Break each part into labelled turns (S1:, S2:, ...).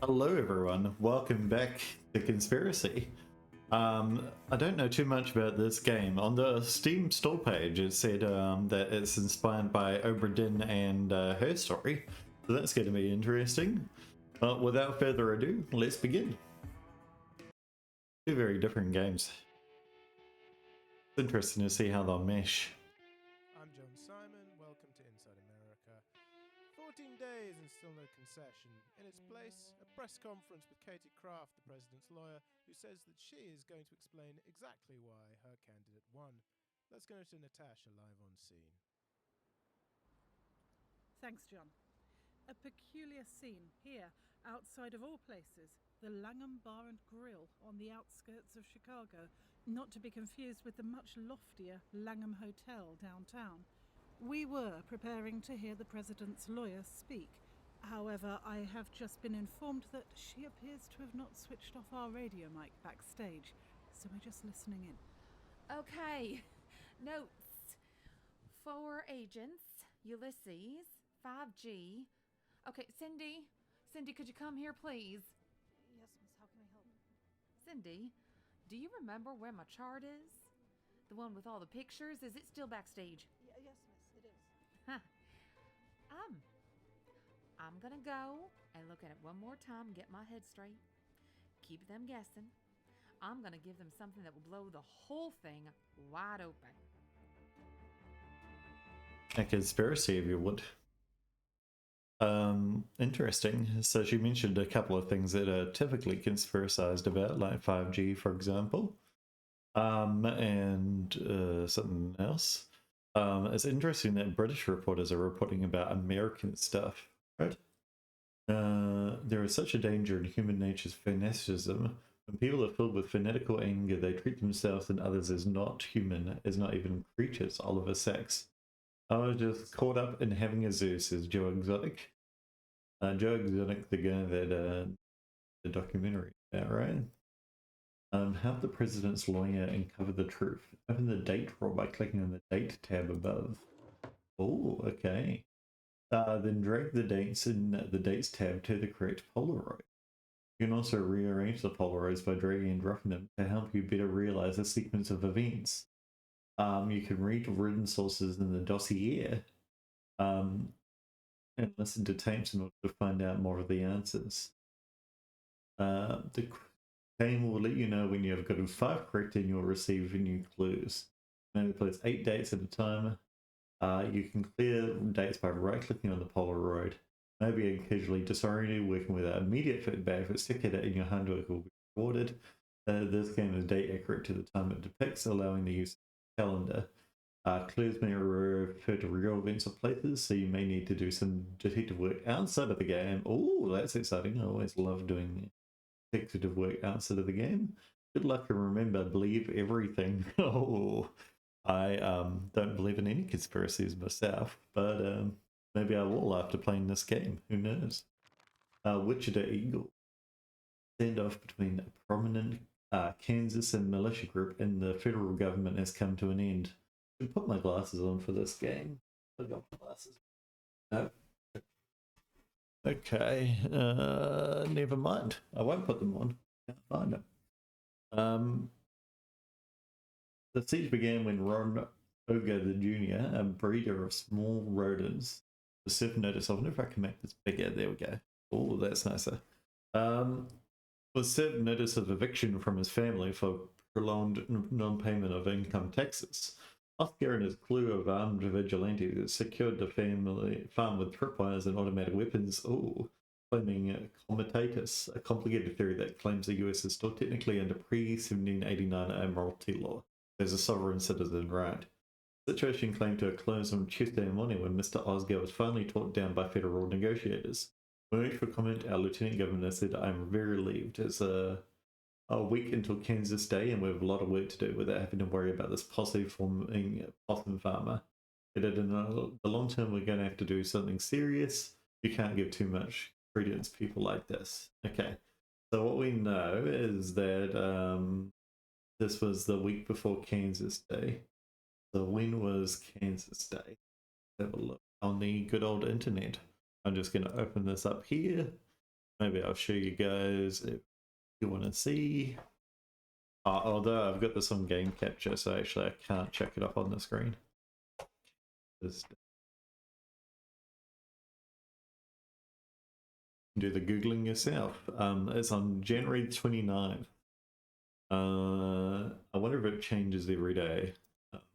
S1: Hello everyone, welcome back to Conspiracy. I don't know too much about this game. On the Steam store page it said that it's inspired by Obra Dinn and her story, so that's going to be interesting. Without further ado, let's begin. Two very different games. It's interesting to see how they'll mesh.
S2: I'm John Simon, welcome to Inside America. 14 days and still no concession. In its place, a press conference with Katie Kraft, the president's lawyer, who says that she is going to explain exactly why her candidate won. Let's go to Natasha live on scene.
S3: Thanks, John. A peculiar scene here, outside of all places, the Langham Bar and Grill on the outskirts of Chicago, not to be confused with the much loftier Langham Hotel downtown. We were preparing to hear the president's lawyer speak. However, I have just been informed that she appears to have not switched off our radio mic backstage, so we're just listening in.
S4: Okay. Notes. 4 agents. Ulysses. 5G. Okay, Cindy. Cindy, could you come here, please?
S3: Yes, miss, how can I help?
S4: Cindy, do you remember where my chart is? The one with all the pictures? Is it still backstage?
S3: Yes, miss, it is.
S4: Huh. I'm gonna go and look at it one more time and get my head straight. Keep them guessing. I'm gonna give them something that will blow the whole thing wide open.
S1: A conspiracy, if you would. Interesting. So she mentioned a couple of things that are typically conspiracized about, like 5G, for example, and something else. It's interesting that British reporters are reporting about American stuff, right? There is such a danger in human nature's fanaticism. When people are filled with fanatical anger, they treat themselves and others as not human, as not even creatures, Oliver Sacks. I was just caught up in having a zoo, says Joe Exotic. Joe Exotic, the guy that the documentary about, right? Help the president's lawyer uncover the truth. Open the date drawer by clicking on the date tab above. Oh, okay. Then drag the dates in the dates tab to the correct Polaroid. You can also rearrange the Polaroids by dragging and dropping them to help you better realize the sequence of events. You can read written sources in the dossier and listen to tapes in order to find out more of the answers. The game will let you know when you have gotten 5 correct and you'll receive new clues. And it plays 8 dates at a time. You can clear dates by right-clicking on the Polaroid. Maybe occasionally disoriented, working without immediate feedback, but stick at it and your handwork will be rewarded. This game is date accurate to the time it depicts, allowing the use of the calendar. Clues may refer to real events or places, so you may need to do some detective work outside of the game. Oh, that's exciting. I always love doing detective work outside of the game. Good luck, and remember, believe everything. Oh, I don't believe in any conspiracies myself, but maybe I will after playing this game. Who knows? Wichita Eagle. Standoff between a prominent Kansas and militia group and the federal government has come to an end. I should put my glasses on for this game. I've got my glasses. No. Okay. Never mind. I won't put them on. Can't find them. The siege began when Ron Oga the Jr., a breeder of small rodents, was served notice. I wonder if I can make this bigger. There we go. Oh, that's nicer. Was served notice of eviction from his family for prolonged non-payment of income taxes. Oscar and his crew of armed vigilantes secured the family farm with tripwires and automatic weapons. Oh, claiming comitatus, a complicated theory that claims the US is still technically under pre-1789 Admiralty law. As a sovereign citizen, right? The situation claimed to have closed on Tuesday morning when Mr. Osgar was finally talked down by federal negotiators. When we for comment, our Lieutenant Governor said, I'm very relieved. It's a week until Kansas Day, and we have a lot of work to do without having to worry about this possum-forming possum farmer. But in the long term, we're going to have to do something serious. You can't give too much credence to people like this. Okay, so what we know is that this was the week before Kansas Day. So when was Kansas Day? Let's have a look on the good old internet. I'm just going to open this up here. maybe I'll show you guys if you want to see. Although I've got this on game capture, so actually I can't check it up on the screen. Just do the Googling yourself. It's on January 29th. I wonder if it changes every day.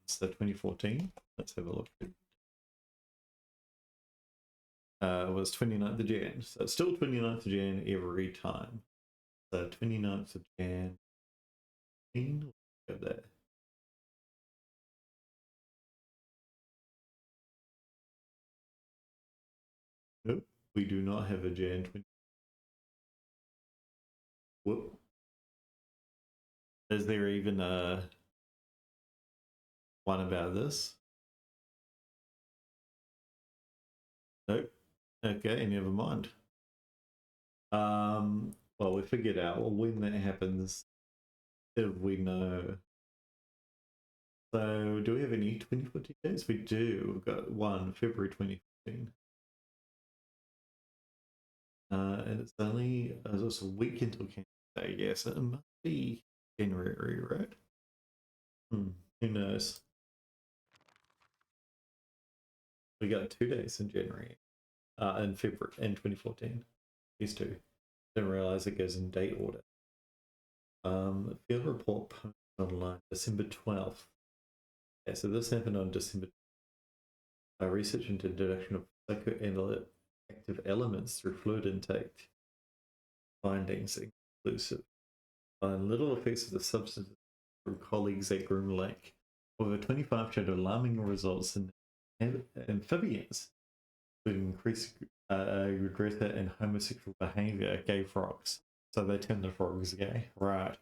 S1: So 2014. Let's have a look. It was 29th of Jan. So it's still 29th of Jan every time. So 29th of Jan. Go there. Nope, we do not have a Jan 20. Whoop. Is there even a one about this? Nope. Okay, never mind. Well, we figured out when that happens, if we know. So, do we have any 2014 days? We do. We've got one, February 2014. And it's only a week until Canada Day, yes. It must be January, right? Who knows? We got 2 days in January, in February, in 2014. These two. Didn't realize it goes in date order. Field report posted online December 12th. Yeah, so this happened on December. Research into detection of psychoactive elements through fluid intake. Findings inclusive. Little effects of the substance from colleagues at Groom Lake. Over 25 showed alarming results in amphibians, including increased aggressive and homosexual behavior, gay frogs. So they turn the frogs gay, right?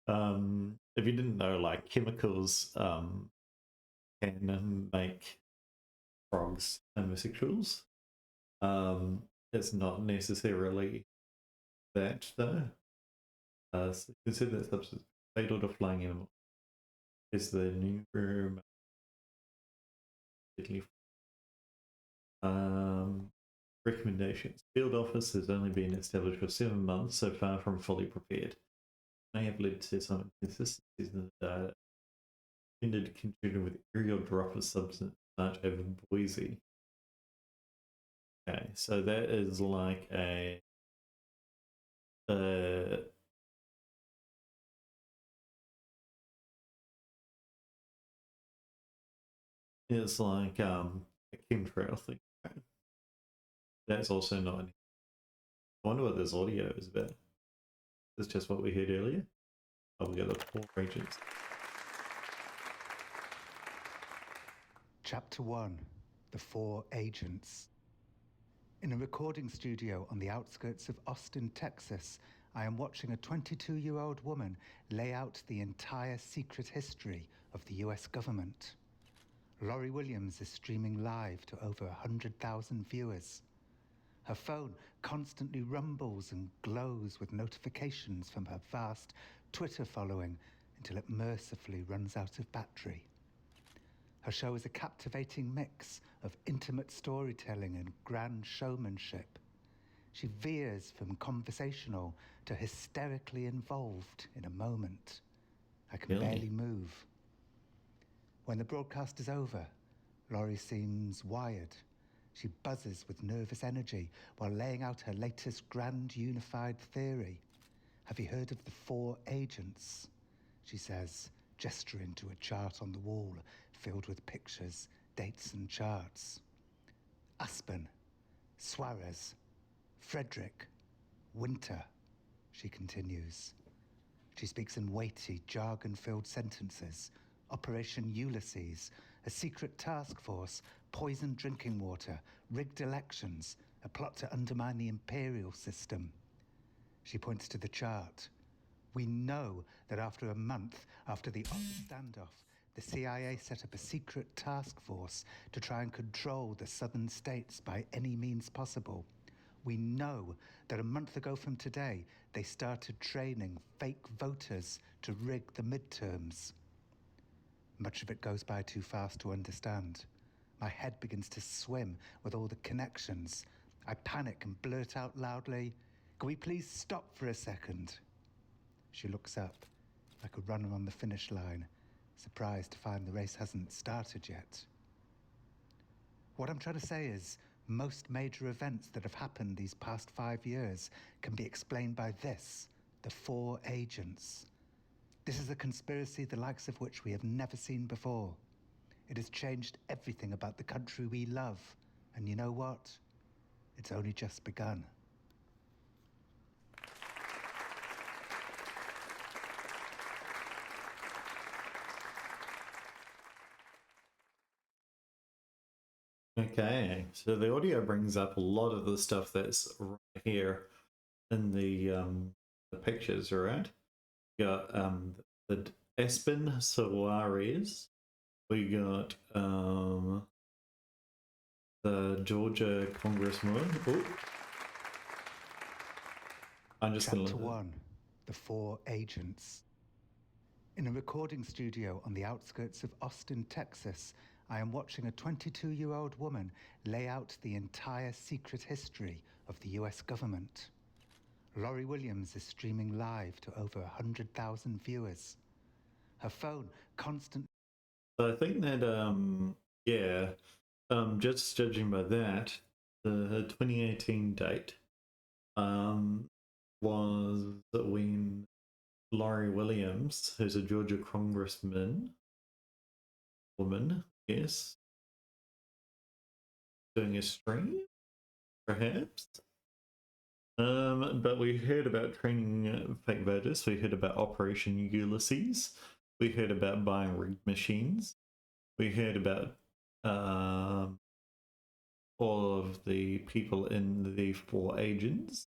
S1: If you didn't know, like chemicals can make frogs homosexuals. It's not necessarily that though. So consider that substance fatal to flying animals. Is the new recommendations. Field office has only been established for 7 months, so far from fully prepared. May have led to some inconsistencies in the data. Ended contributing with aerial drop of substance much over Boise. Okay, so that is like a it's like a chemtrail thing. Right? That's also not. I wonder what this audio is about. Is just what we heard earlier? Oh, we got the 4 agents.
S5: Chapter 1: The 4 Agents. In a recording studio on the outskirts of Austin, Texas, I am watching a 22-year-old woman lay out the entire secret history of the US government. Laurie Williams is streaming live to over 100,000 viewers. Her phone constantly rumbles and glows with notifications from her vast Twitter following until it mercifully runs out of battery. Her show is a captivating mix of intimate storytelling and grand showmanship. She veers from conversational to hysterically involved in a moment. I can
S1: Really?
S5: barely move. When the broadcast is over, Laurie seems wired. She buzzes with nervous energy while laying out her latest grand unified theory. Have you heard of the 4 agents? She says, gesturing to a chart on the wall filled with pictures, dates and charts. Aspen, Suarez, Frederick, Winter, she continues. She speaks in weighty, jargon-filled sentences. Operation Ulysses, a secret task force, poisoned drinking water, rigged elections, a plot to undermine the imperial system. She points to the chart. We know that after a month after the standoff, the CIA set up a secret task force to try and control the southern states by any means possible. We know that a month ago from today, they started training fake voters to rig the midterms. Much of it goes by too fast to understand. My head begins to swim with all the connections. I panic and blurt out loudly, Can we please stop for a second? She looks up, like a runner on the finish line, surprised to find the race hasn't started yet. What I'm trying to say is, most major events that have happened these past 5 years can be explained by this, the 4 agents. This is a conspiracy the likes of which we have never seen before. It has changed everything about the country we love. And you know what? It's only just begun.
S1: Okay, so the audio brings up a lot of the stuff that's right here in the pictures, right? We got the Aspen Sawaris. We got the Georgia Congresswoman. Oh, I'm just
S5: Chapter
S1: gonna
S5: 1, the 4 agents. In a recording studio on the outskirts of Austin, Texas, I am watching a 22-year-old woman lay out the entire secret history of the US government. Laurie Williams is streaming live to over 100,000 viewers. Her phone constantly...
S1: I think that yeah, just judging by that, the 2018 date was when Laurie Williams, who's a Georgia congressman, woman, yes, doing a stream, perhaps. But we heard about training fake voters. We heard about Operation Ulysses. We heard about buying rigged machines. We heard about all of the people in the 4 agents.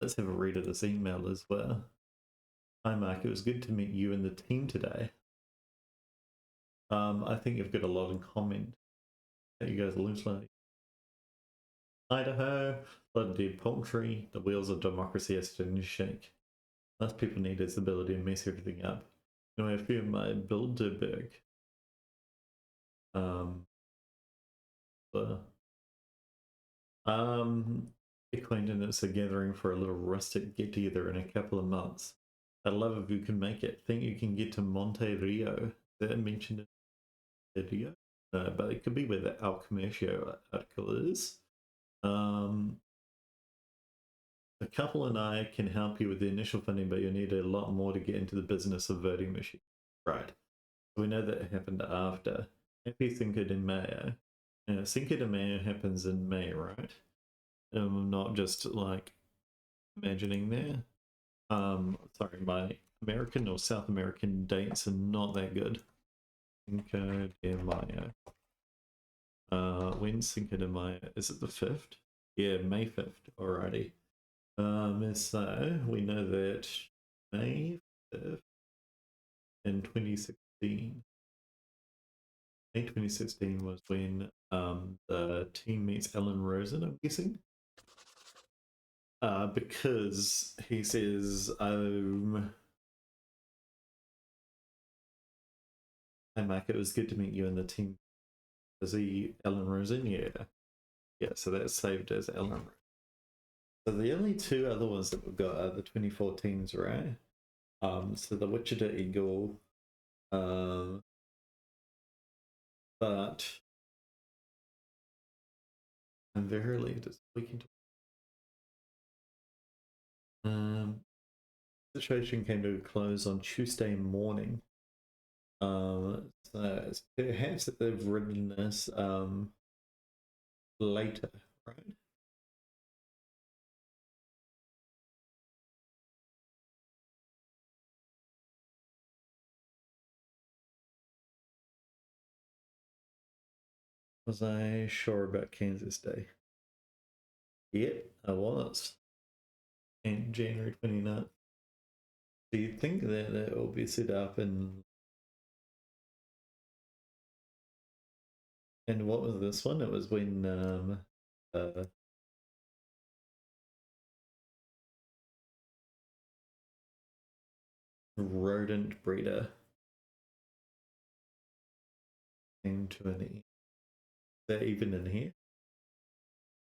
S1: Let's have a read of this email as well. Hi, Mark. It was good to meet you and the team today. I think you've got a lot in common. You guys look like Idaho, a lot of dead poultry. The wheels of democracy are starting to shake. Last people need is the ability to mess everything up. You know, I feel my Bilderberg. Bitcoin it's a gathering for a little rustic get together in a couple of months. I'd love if you can make it. Think you can get to Monte Rio? Is that mentioned in the video? No, but it could be where the El Comercio article is. The couple and I can help you with the initial funding, but you'll need a lot more to get into the business of voting machines. Right. So we know that happened after. Happy Cinco de Mayo. Cinco de Mayo happens in May, right? I'm not just like imagining there. Sorry, my American or South American dates are not that good. Cinco de Mayo. When's Cinco de Mayo? Is it the 5th? Yeah, May 5th. Alrighty. So we know that May 5th in 2016. May 2016 was when the team meets Ellen Rosen, I'm guessing. Because he says, hi Mark, it was good to meet you and the team. Is he Ellen Rosen? Yeah. Yeah, so that's saved as Ellen Rosen. So the only 2 other ones that we've got are the 2014s, right? So the Wichita Eagle, but I'm very late. We can situation came to a close on Tuesday morning. So perhaps that they've written this later, right? Was I sure about Kansas Day? Yep, I was. And January 29th. Do you think that it will be set up in... And what was this one? It was when rodent breeder came to an end. Is that even in here?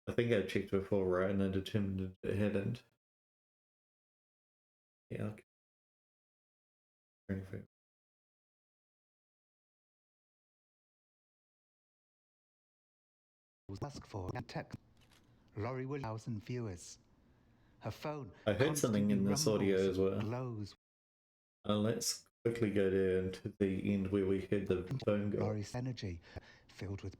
S1: I think I checked before, right? And I determined it hadn't. Yeah. Okay.
S5: Task for tech. Laurie Williams and viewers. Her phone
S1: I heard something
S5: constantly
S1: in this
S5: rumbles
S1: audio as
S5: and
S1: well.
S5: glows.
S1: Let's quickly go down to the end where we heard the phone go.
S5: Laurie's energy filled with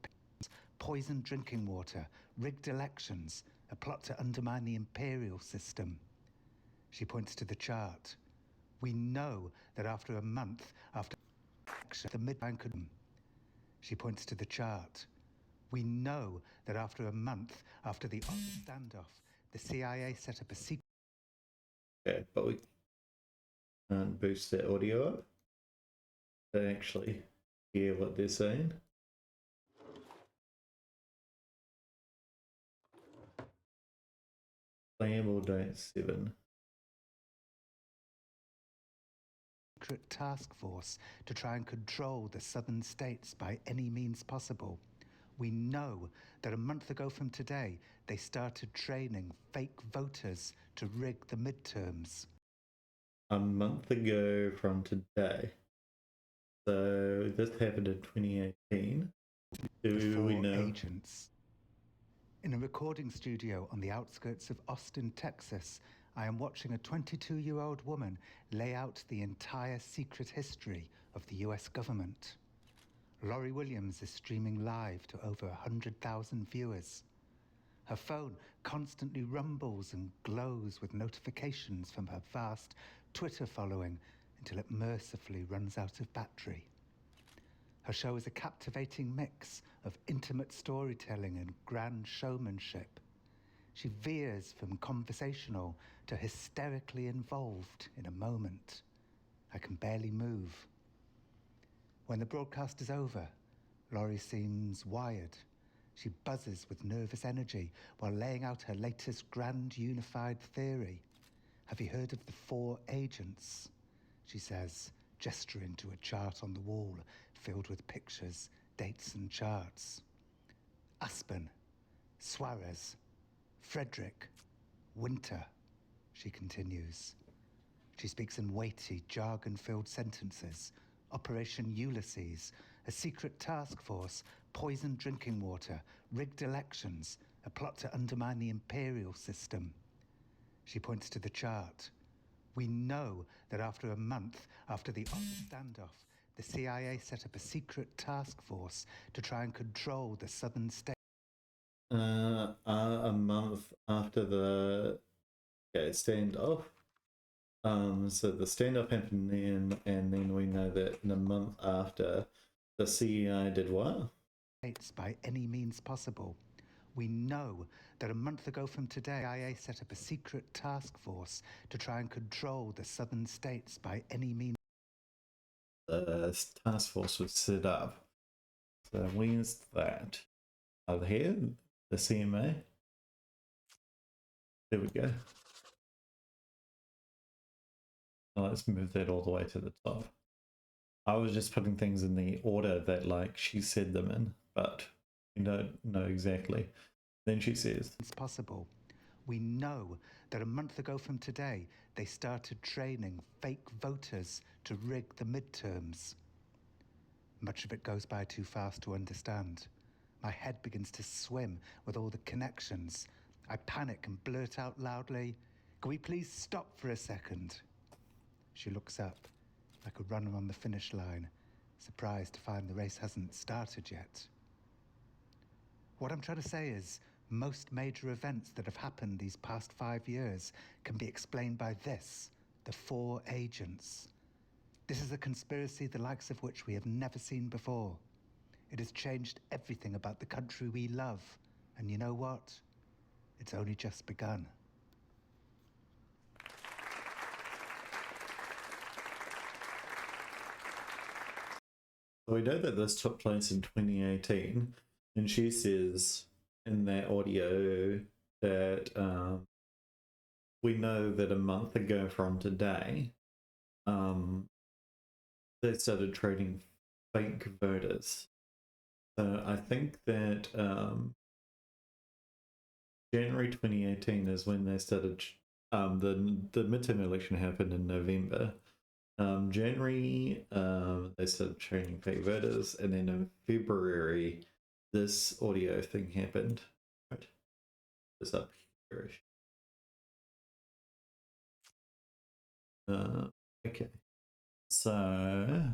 S5: poisoned drinking water, rigged elections, a plot to undermine the imperial system. She points to the chart. We know that after a month after the midbank could. She points to the chart. We know that after a month after the standoff, the CIA set up a secret.
S1: Okay, but we can't boost that audio up to actually hear what they're saying. Playable date 7.
S5: Secret task force to try and control the southern states by any means possible. We know that a month ago from today, they started training fake voters to rig the midterms.
S1: A month ago from today. So this happened in 2018. Do we know?
S5: Agents. In a recording studio on the outskirts of Austin, Texas, I am watching a 22-year-old woman lay out the entire secret history of the US government. Laurie Williams is streaming live to over 100,000 viewers. Her phone constantly rumbles and glows with notifications from her vast Twitter following until it mercifully runs out of battery. Her show is a captivating mix of intimate storytelling and grand showmanship. She veers from conversational to hysterically involved in a moment. I can barely move. When the broadcast is over, Laurie seems wired. She buzzes with nervous energy while laying out her latest grand unified theory. Have you heard of the 4 agents? She says, gesturing to a chart on the wall filled with pictures, dates and charts. Aspen, Suarez, Frederick, Winter, she continues. She speaks in weighty, jargon-filled sentences. Operation Ulysses, a secret task force, poisoned drinking water, rigged elections, a plot to undermine the imperial system. She points to the chart. We know that after a month after the standoff, the CIA set up a secret task force to try and control the southern state.
S1: A month after the standoff. So the standoff happened then, and then we know that in a month after, the CIA did what?
S5: By any means possible. We know that a month ago from today, CIA set up a secret task force to try and control the southern states by any means.
S1: The task force was set up. So when's that? Over here, the CMA. There we go. Now let's move that all the way to the top. I was just putting things in the order that like she said them in, but we don't know exactly. Then she says,
S5: it's possible. We know that a month ago from today, they started training fake voters to rig the midterms. Much of it goes by too fast to understand. My head begins to swim with all the connections. I panic and blurt out loudly, "Can we please stop for a second?" She looks up, like a runner on the finish line, surprised to find the race hasn't started yet. What I'm trying to say is, most major events that have happened these past 5 years can be explained by this, the 4 agents. This is a conspiracy the likes of which we have never seen before. It has changed everything about the country we love. And you know what? It's only just begun.
S1: we know that this took place in 2018, and she says in that audio that we know that a month ago from today, they started trading fake voters. So I think that January 2018 is when they started The midterm election happened in November. January, they started training fake voters, and then in February, this audio thing happened. Right, it's up here. Okay, so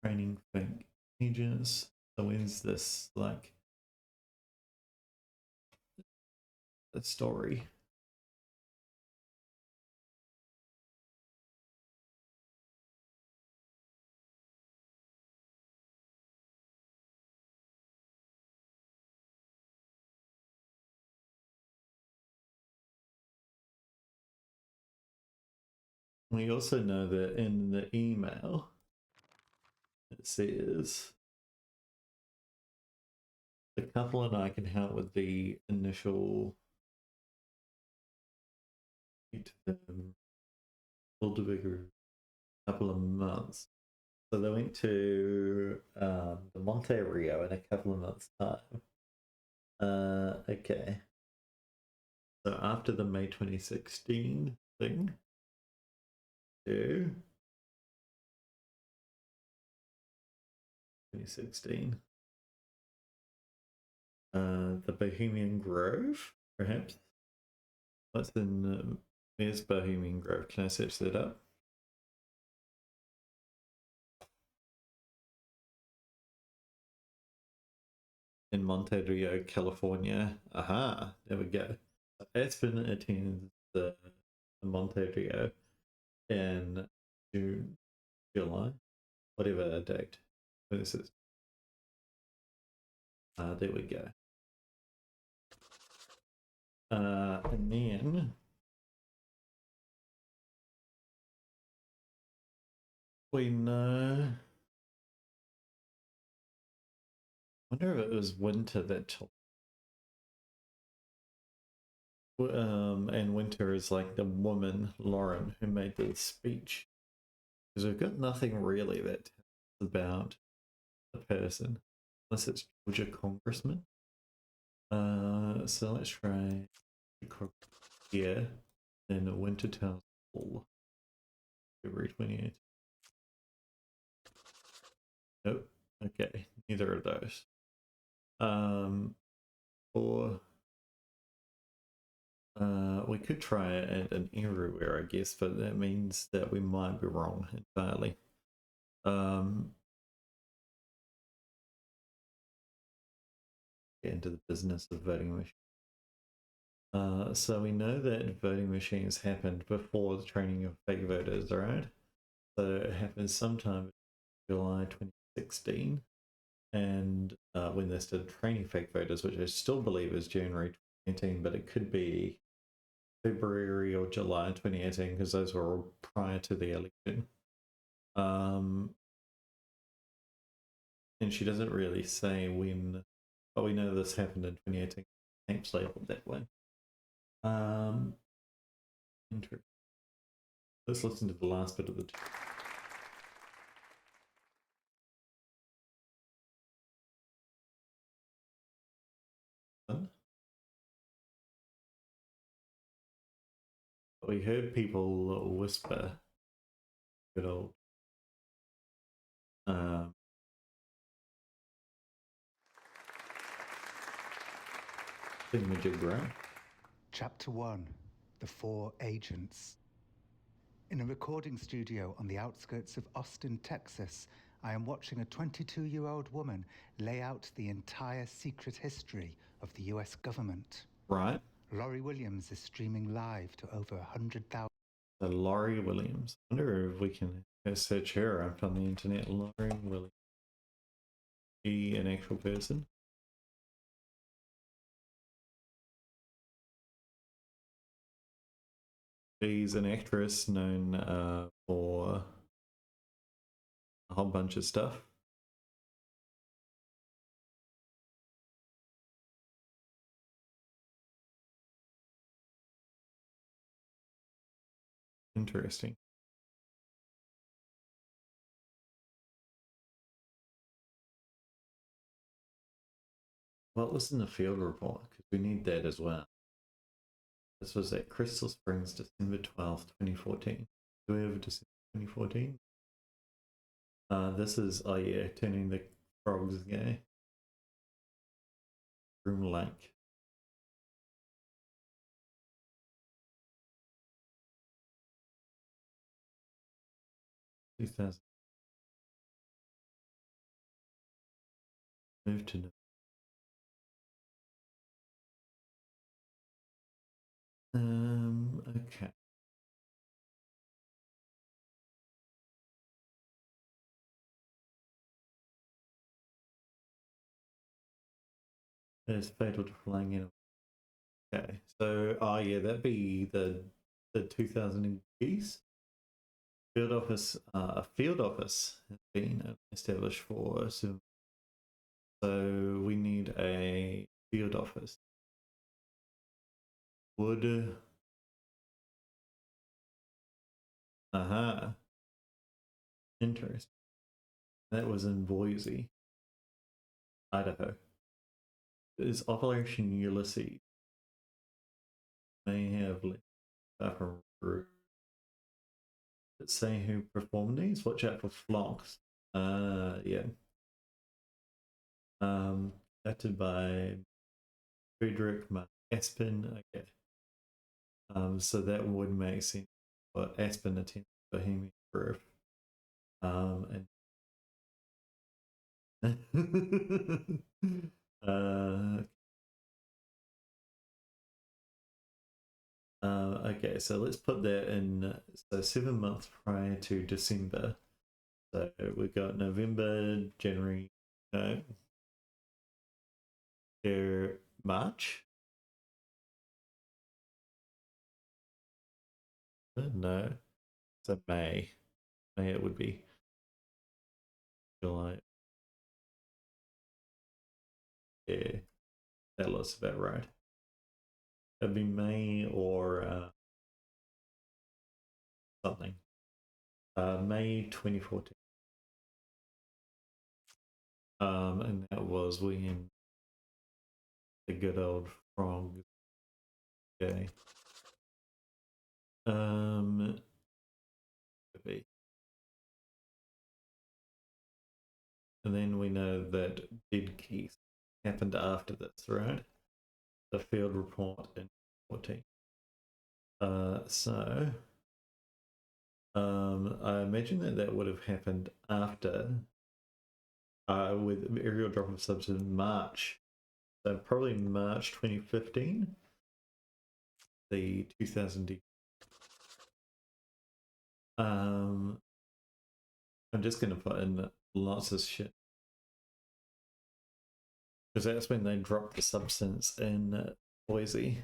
S1: training fake pages. So when's this like the story? We also know that in the email it says the couple and I can help with the initial pulled a bigger couple of months. So they went to the Monte Rio in a couple of months' time. Okay. So after the May 2016 thing, to 2016, the Bohemian Grove, perhaps. What's in where's Bohemian Grove? Can I search that up? In Monte Rio, California. Aha, there we go. Aspen attends the Monte Rio in June, July, whatever date. This is. There we go. And then we know. I wonder if it was winter that told. And Winter is like the woman, Lauren, who made the speech. Because we've got nothing really that tells about the person, unless it's Georgia congressman. So let's try here. Then Winter tells all. February 28th. Nope. Okay, neither of those. Or we could try it and everywhere, I guess, but that means that we might be wrong entirely. Get into the business of voting machines. So we know that voting machines happened before the training of fake voters, right? So it happened sometime in July 2016, and when they started training fake voters, which I still believe is January 2018, but it could be February or July 2018 because those were all prior to the election. And she doesn't really say when, but we know this happened in 2018. Thanks, labeled that way. Interesting. Let's listen to the last bit of the. We heard people whisper. Good old. Thingamajig, right?
S5: Chapter 1: The Four Agents. In a recording studio on the outskirts of Austin, Texas, I am watching a 22-year-old woman lay out the entire secret history of the US government.
S1: Right.
S5: Laurie Williams is streaming live to over 100,000.
S1: So Laurie Williams. I wonder if we can search her up on the internet. Laurie Williams. She an actual person? She's an actress known for a whole bunch of stuff. Interesting. Well, listen to the field report because we need that as well. This was at Crystal Springs, December 12th, 2014. Do we have December 2014? This is, oh yeah, turning the frogs gay. Groom Lake. $2,000. Move to okay. It's fatal to flying in. Okay, so oh yeah, that'd be the 2000 geese. Field office, a field office has been established for so we need a field office. Would interesting. That was in Boise, Idaho. Is Operation Ulysses may have left from group. Let's say who performed these. Watch out for flocks. Yeah. Acted by Friedrich Mark Aspen. Okay. So that would make sense. But Aspen attended Bohemian Grove. And okay, so let's put that in. So 7 months prior to December. So we got November, January, no, March. No, so May. May it would be July. Yeah, that looks about right. It'd be May or something. May 2014. And that was when the good old frog day. Could be. And then we know that dead geese happened after this, right? The field report in 14. So I imagine that would have happened after with aerial drop of subs in March. So probably March 2015. The 2000. I'm just gonna put in lots of shit. Because that's when they dropped the substance in Boise.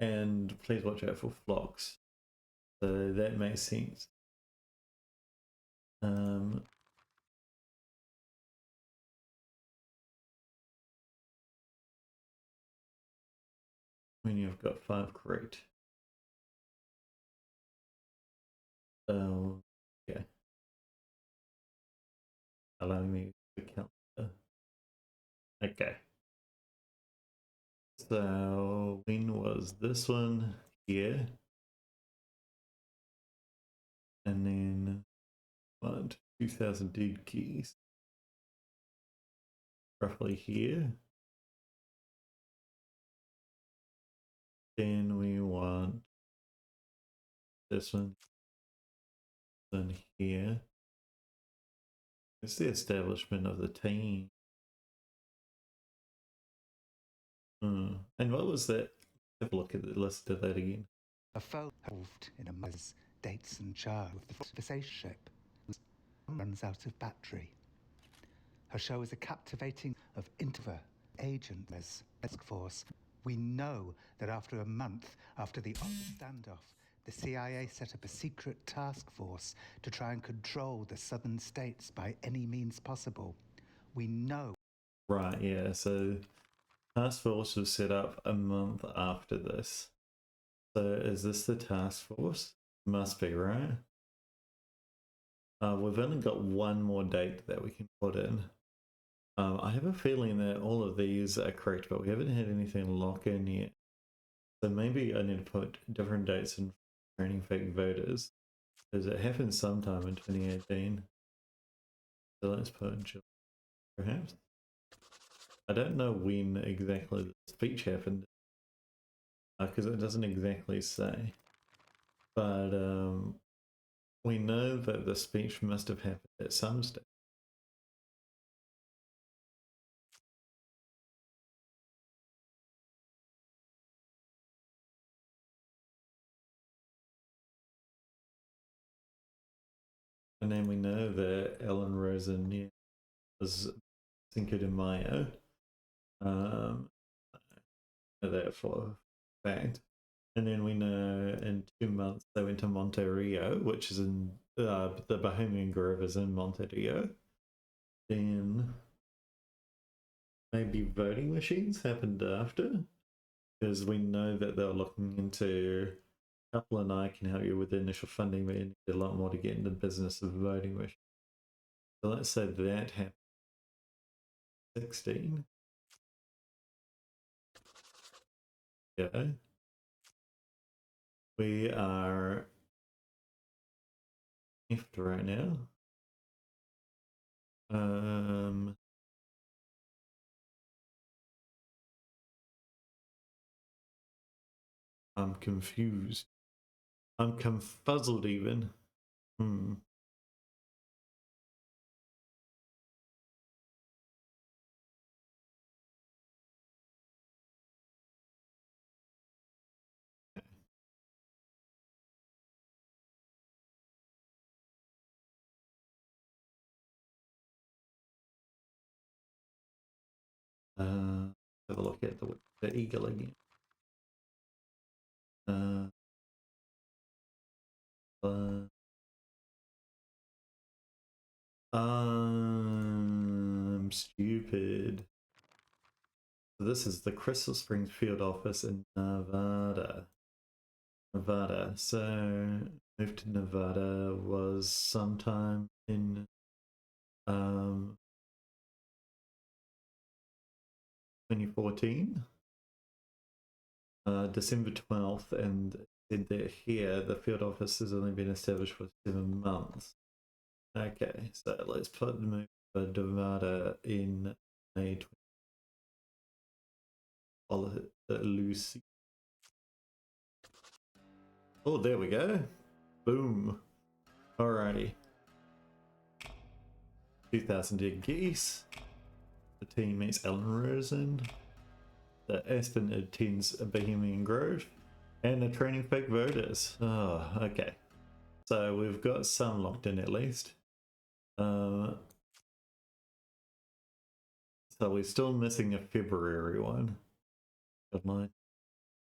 S1: And please watch out for flocks. So that makes sense. When you've got 5 correct. Yeah. Allowing me to count. Okay. So when was this one? Here. And then 2,000 dead keys. Roughly here. Then we want this one. Then here. It's the establishment of the team. And what was that? Have a look at the list of that again.
S5: A foe involved in a mother's dates and jar with the Versace ship runs out of battery. Her show is a captivating of interva agent task force. We know that after a month after the standoff, the CIA set up a secret task force to try and control the southern states by any means possible. We know.
S1: Right, yeah, so task force was set up a month after this. So is this the task force? Must be, right? We've only got one more date that we can put in. I have a feeling that all of these are correct, but we haven't had anything lock in yet. So maybe I need to put different dates in training fake voters, because it happened sometime in 2018. So let's put July, perhaps. I don't know when exactly the speech happened, because it doesn't exactly say. But we know that the speech must have happened at some stage. And then we know that Ellen Rosen was Cinco de Mayo. That for a fact. And then we know in 2 months they went to Monte Rio, which is in the Bohemian Grove is in Monte Rio. Then maybe voting machines happened after, because we know that they're looking into. Couple and I can help you with the initial funding, but you need a lot more to get into the business of voting machines. So let's say that happened. 16. Yeah. We are left right now. I'm confused. I'm confuzzled even. Have a look at the eagle again. I'm stupid. This is the Crystal Springs field office in Nevada. So moved to Nevada was sometime in 2014. December 12th, and said that here the field office has only been established for 7 months. Okay, so let's put the move for Nevada in May 20. Lucy. Oh, there we go. Boom. Alrighty. 2,000 dead geese. The team meets Ellen Rosen. The Aspen attends Bohemian Grove. And the training fake voters. Oh, okay. So we've got some locked in at least. So we're still missing a February one. So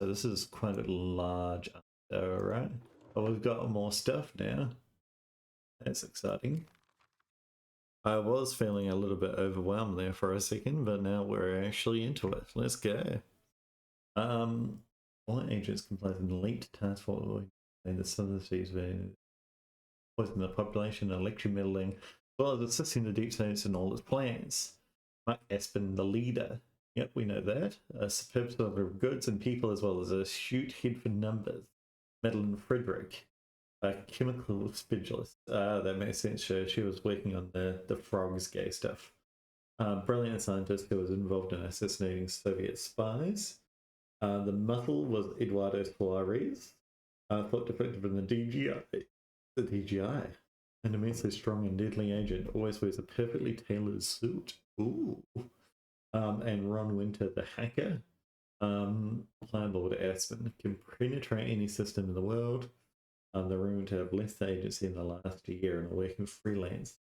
S1: this is quite a large window, right? But we've got more stuff now. That's exciting. I was feeling a little bit overwhelmed there for a second, but now we're actually into it. Let's go. All agents comprise an elite task force in the southern cities poison the population, electromeddling, as well as assisting the deep states in all its plans. Mark Aspen, the leader. Yep, we know that. A superb server of goods and people, as well as a astute head for numbers. Madeline Frederick, a chemical specialist. That makes sense. She was working on the frogs gay stuff. Brilliant scientist who was involved in assassinating Soviet spies. The muscle was Eduardo Suarez, thought defective in the DGI. The DGI. An immensely strong and deadly agent, always wears a perfectly tailored suit. Ooh. And Ron Winter, the hacker. Lord Aspen can penetrate any system in the world. They're rumored to have left the agency in the last year and are working freelance.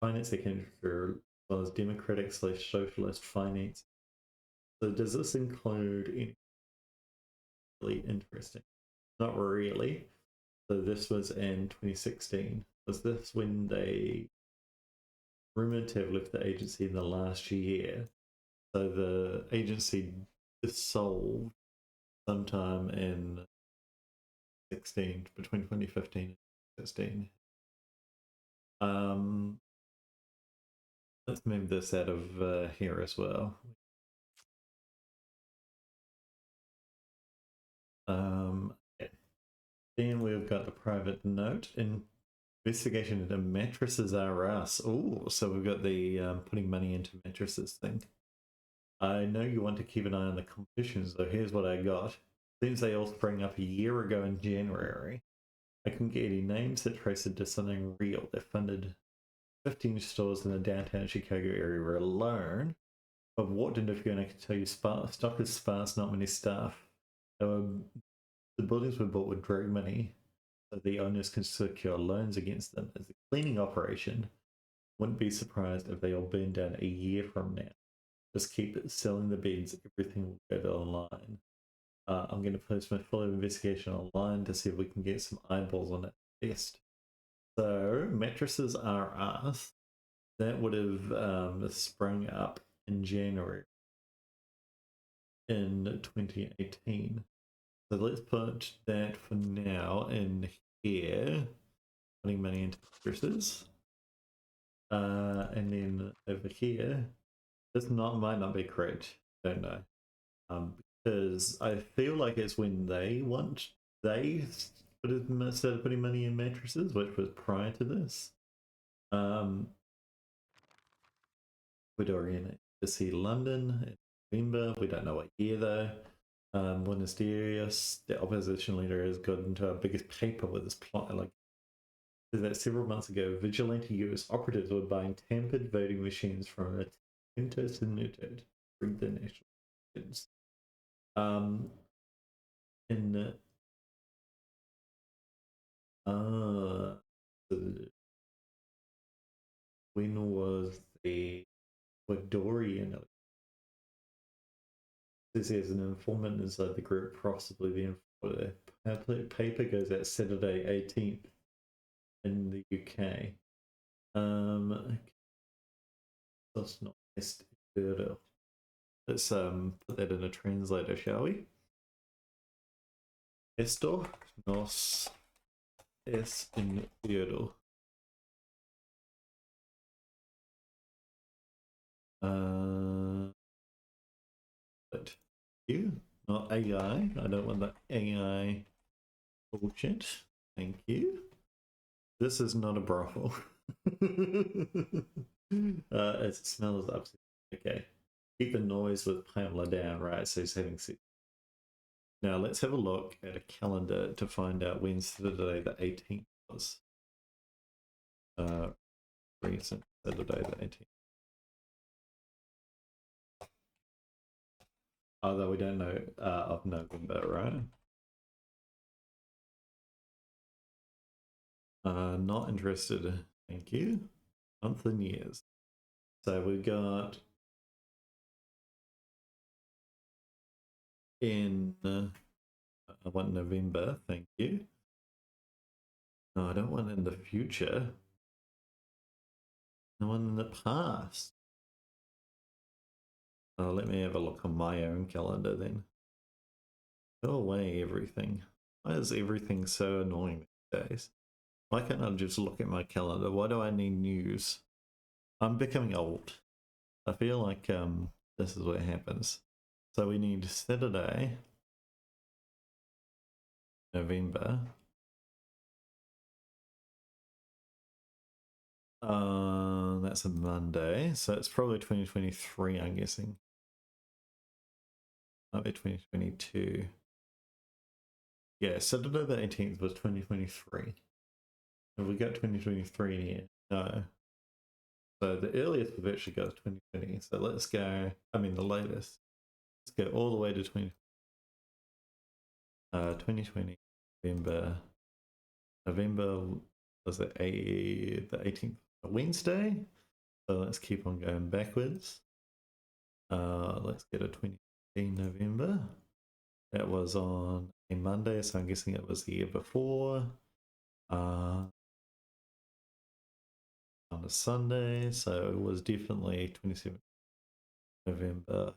S1: Finance accounting as well as democratic/socialist finance. So does this include any really interesting? Not really. So this was in 2016. Was this when they rumored to have left the agency in the last year? So the agency dissolved sometime in 16, between 2015 and 16. Let's move this out of here as well. Yeah. Then we've got the private note. Investigation into mattresses are us. Oh, so we've got the putting money into mattresses thing. I know you want to keep an eye on the competition, so here's what I got. Seems they all sprang up a year ago in January. I couldn't get any names that traced it to something real. They funded 15 stores in the downtown Chicago area alone. But what did if you're going to tell you stock is sparse, not many staff. The buildings were bought with drug money, so the owners can secure loans against them. As a cleaning operation, wouldn't be surprised if they all burn down a year from now. Just keep selling the beds, everything will go to online. I'm going to post my full investigation online to see if we can get some eyeballs on it first. So, mattresses are us. That would have sprung up in January in 2018. So let's put that for now in here, putting money into mattresses. And then over here, this might not be correct, don't know. Because I feel like it's when they started putting money in mattresses, which was prior to this. We'd oriented to see London in November. We don't know what year though. Buenos Aires, the opposition leader, has got into our biggest paper with this plot. Like that several months ago, vigilante US operatives were buying tampered voting machines from a Tinto Sanuto to bring the national elections. In when was the Ecuadorian? This is an informant inside the group, possibly the informant. Paper goes out Saturday 18th in the UK. That's not Bearz. Let's put that in a translator, shall we? Esto nos es incierto. But you, not AI. I don't want that AI bullshit. Thank you. This is not a brothel. It smells upset. Okay. Keep the noise with Pamela down, right? So he's having sex. Now let's have a look at a calendar to find out when Saturday the 18th was. Recent Saturday the 18th. Although we don't know of November, right? Not interested. Thank you. Month and years. So we got in I want November, thank you. No, I don't want in the future. I want in the past. Oh, let me have a look on my own calendar then. Go away, everything. Why is everything so annoying these days? Why can't I just look at my calendar? Why do I need news? I'm becoming old. I feel like this is what happens. So we need Saturday, November. That's a Monday, so it's probably 2023, I'm guessing. Might be 2022. Yeah, Saturday the 18th was 2023. Have we got 2023 in here? No. So the earliest we've actually got is 2020. So let's go, I mean the latest. Let's go all the way to 2020, November. November was the 18th, Wednesday. So let's keep on going backwards. Let's get a 2018 November. That was on a Monday, so I'm guessing it was the year before. On a Sunday, so it was definitely 27th November.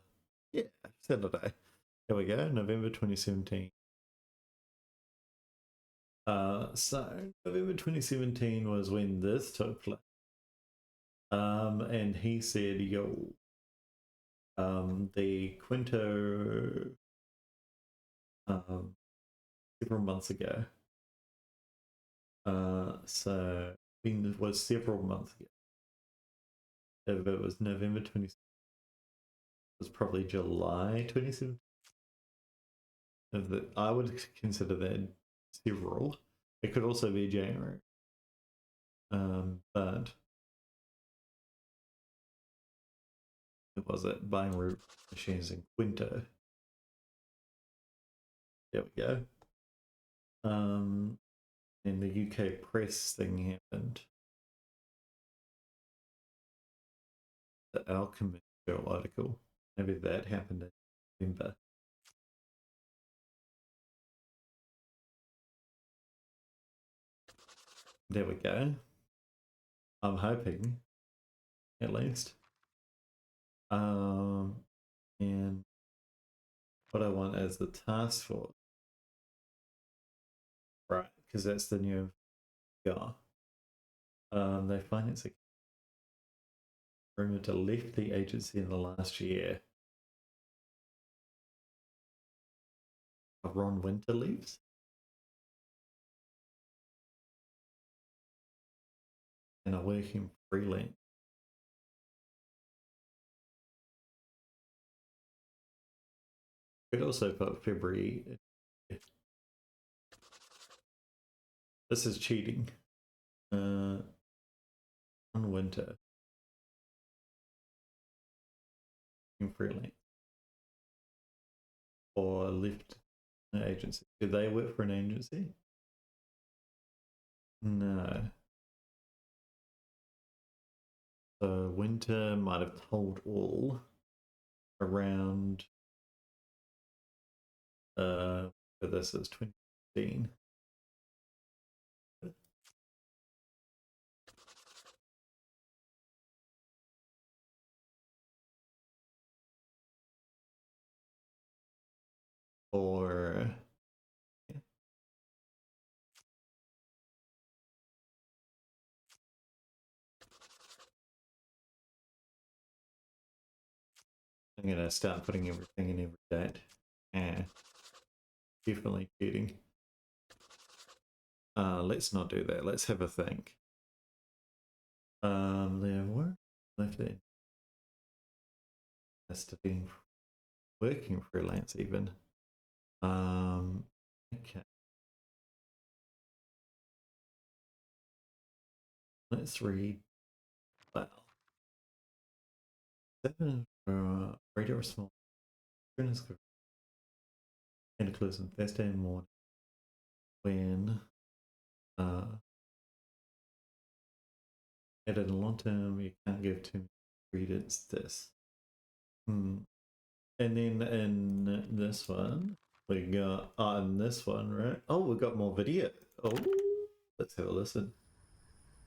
S1: Yeah, Saturday. Here we go, November 2017. So November 2017 was when this took place. And he said, yo, the Quinto several months ago. So it was several months ago. If it was November 2017, it was probably July 2017. I would consider that several. It could also be January. But it was at buying root machines in Quinto. There we go. And the UK press thing happened. The Alchemist Journal article. Maybe that happened in November. There we go. I'm hoping, at least. And what I want is the task force. Right, because that's the new guy. They finance a rumored to left the agency in the last year. Ron Winter leaves. And are working freelance. Could also put February. This is cheating. On Winter. In freelance. Or left an agency. Did they work for an agency? No. So Winter might have told all around this is 2015. Or I'm gonna start putting everything in every date. Definitely cheating. Let's not do that. Let's have a think. There were left in. That's to be working freelance even. Okay. Let's read. Well, 7 for radio or small. And close on Thursday morning when at a long term you can't give too many credence this. And then in this one we got in this one, right? Oh, we got more video. Oh, let's have a listen.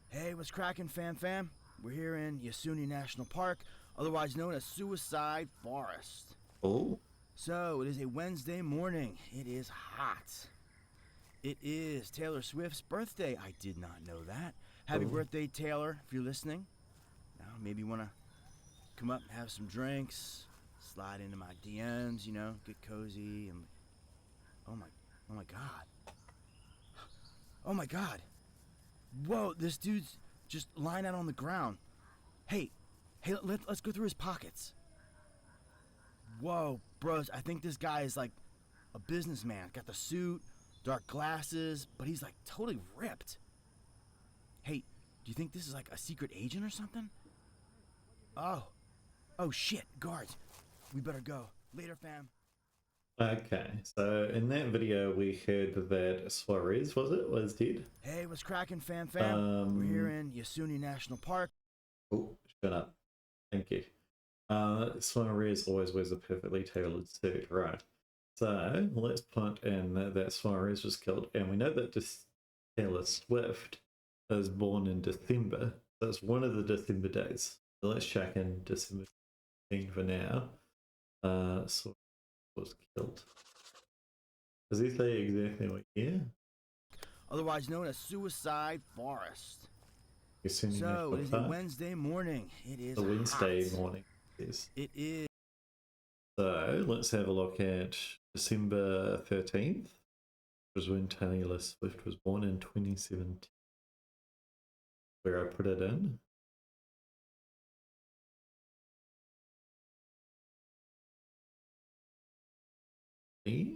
S6: Hey, what's cracking, fam? We're here in Yasuni National Park, otherwise known as Suicide Forest.
S1: Oh.
S6: So, it is a Wednesday morning. It is hot. It is Taylor Swift's birthday. I did not know that. Happy birthday, Taylor, if you're listening. Now, maybe you want to come up and have some drinks, slide into my DMs, you know, get cozy, and... Oh my God. Oh my God. Whoa, this dude's just lying out on the ground. Hey, let's go through his pockets. Whoa, bros, I think this guy is like a businessman. Got the suit, dark glasses, but he's like totally ripped. Hey, do you think this is like a secret agent or something? Oh shit, guards. We better go. Later, fam.
S1: Okay, so in that video we heard that Suarez, was dead.
S6: Hey, what's cracking, fam? We're here in Yasuni National Park.
S1: Oh, shut up. Thank you. Suarez always wears a perfectly tailored suit, right? So let's put in that Suarez was killed, and we know that Taylor Swift is born in December. So it's one of the December days. So let's check in December 15 for now. Suarez was killed. Does he say exactly what year?
S6: Otherwise known as Suicide Forest.
S1: So
S6: it is a Wednesday morning. It is
S1: a Wednesday
S6: hot.
S1: morning. Yes.
S6: It is.
S1: So let's have a look at December 13th. was when Taylor Swift was born in 2017. Where I put it in. Please.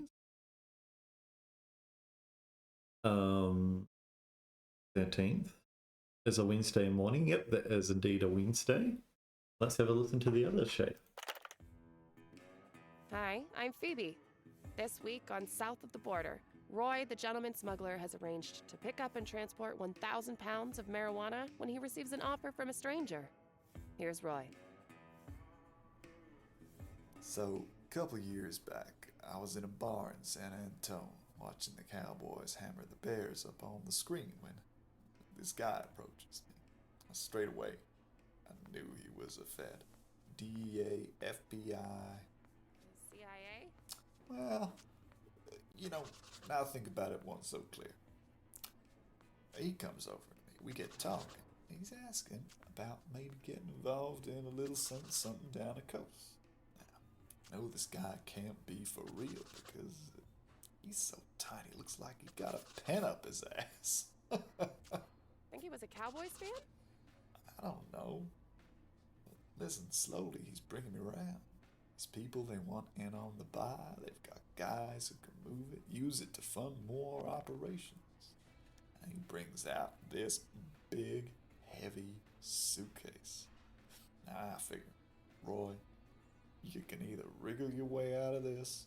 S1: 13th is a Wednesday morning. Yep, that is indeed a Wednesday. Let's have a listen to the other shape.
S7: Hi, I'm Phoebe. This week on South of the Border, Roy, the gentleman smuggler, has arranged to pick up and transport 1,000 pounds of marijuana when he receives an offer from a stranger. Here's Roy.
S8: So, a couple years back, I was in a bar in San Antone watching the Cowboys hammer the Bears up on the screen when this guy approaches me. Straight away, I knew he was a Fed. DEA, FBI.
S7: CIA?
S8: Well, now I think about it, it wasn't so clear. He comes over to me. We get talking. He's asking about maybe getting involved in a little something down the coast. Now, I know this guy can't be for real because he's so tiny. Looks like he got a pen up his ass.
S7: Think he was a Cowboys fan?
S8: I don't know. Listen, slowly he's bringing me around. These people, they want in on the buy. They've got guys who can move it, use it to fund more operations. And he brings out this big, heavy suitcase. Now I figure, Roy, you can either wriggle your way out of this,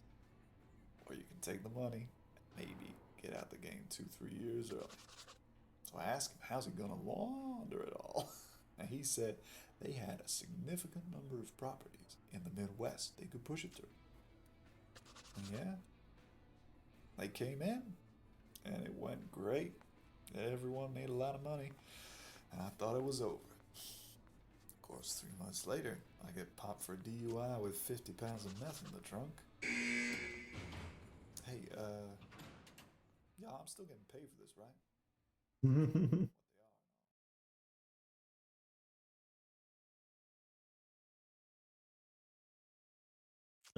S8: or you can take the money and maybe get out the game 2-3 years early. So I asked him, how's he gonna launder it all? And he said they had a significant number of properties in the Midwest they could push it through. And yeah, they came in, and it went great. Everyone made a lot of money, and I thought it was over. Of course, 3 months later, I get popped for a DUI with 50 pounds of meth in the trunk. Hey, yeah, I'm still getting paid for this, right?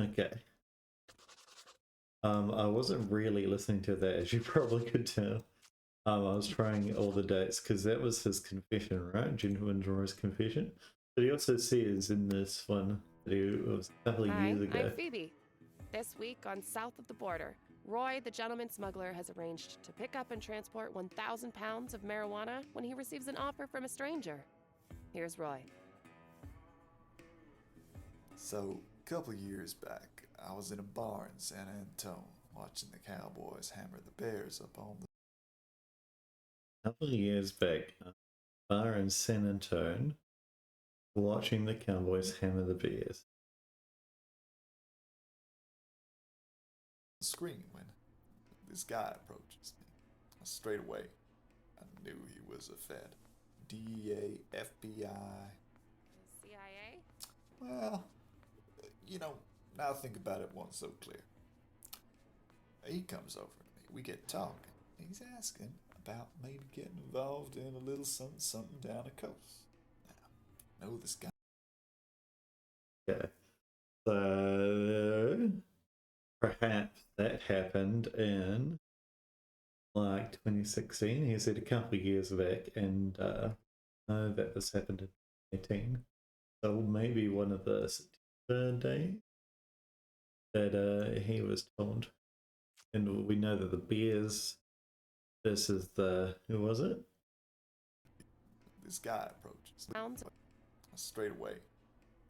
S1: Okay. I wasn't really listening to that, as you probably could tell. I was trying all the dates because that was his confession, right? Gentleman Roy's confession. But he also says in this one that it was a couple of
S7: Hi,
S1: years ago.
S7: I'm Phoebe. This week on South of the Border, Roy, the gentleman smuggler, has arranged to pick up and transport 1,000 pounds of marijuana when he receives an offer from a stranger. Here's Roy.
S8: So, a couple years back, I was in a bar in San Antone watching the Cowboys hammer the Bears up on the...
S1: A couple of years back, a bar in San Antone, watching the Cowboys hammer the Bears.
S8: screen when this guy approaches me. Straight away, I knew he was a Fed. DEA, FBI.
S7: CIA?
S8: Well, now I think about it, it wasn't so clear. He comes over to me. We get talking. He's asking about maybe getting involved in a little something down the coast. Now, I know this guy.
S1: Okay. So perhaps that happened in like 2016. He said a couple of years back, and no, that this happened in 2018. So maybe one of the September days that he was told. And we know that the Bearz versus the, who was it?
S8: This guy approaches.
S7: Pounds
S8: Straight away.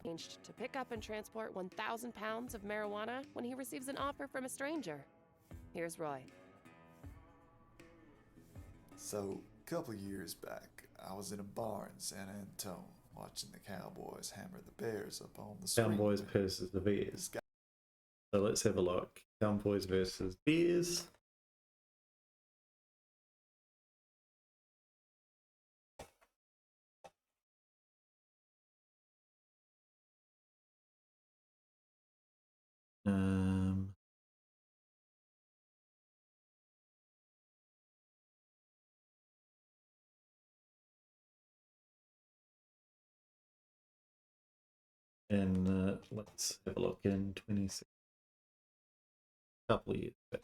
S7: arranged to pick up and transport 1,000 pounds of marijuana when he receives an offer from a stranger. Here's Roy.
S8: So, a couple years back, I was in a bar in San Antone watching the Cowboys hammer the Bears up on the screen.
S1: Cowboys versus the Bearz. So let's have a look. Cowboys versus Bearz. And let's have a look in 26, couple of years back.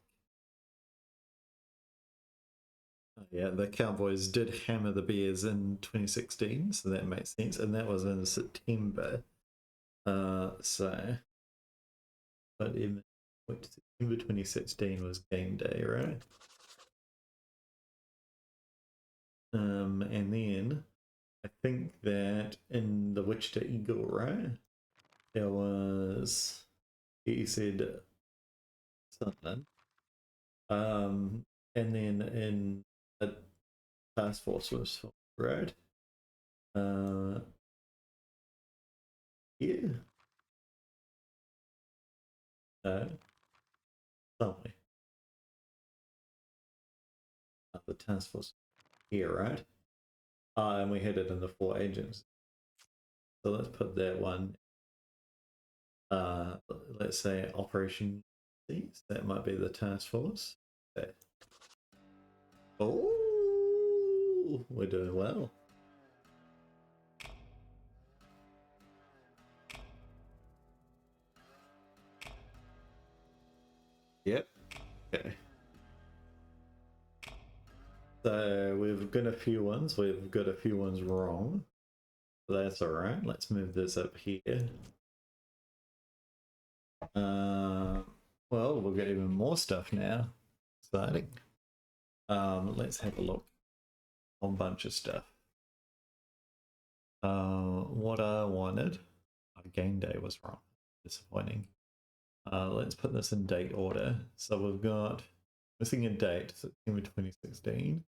S1: Yeah, the Cowboys did hammer the Bears in 2016, so that makes sense, and that was in September. So, but in September 2016 was game day, right? And then I think that in the Wichita Eagle, right? There was, he said something. And then in a task force was right. Yeah. No. Somewhere. The task force here, right? And we had it in the 4 agents. So let's put that one. Let's say Operation Seas. That might be the task force. Okay. Oh, we're doing well. Yep. Okay. So we've got a few ones. We've got a few ones wrong. That's all right. Let's move this up here. Well, we'll get even more stuff now. Exciting. Let's have a look. A whole bunch of stuff. What I wanted. Game day was wrong. Disappointing. Let's put this in date order. So we've got missing a date, September 2016.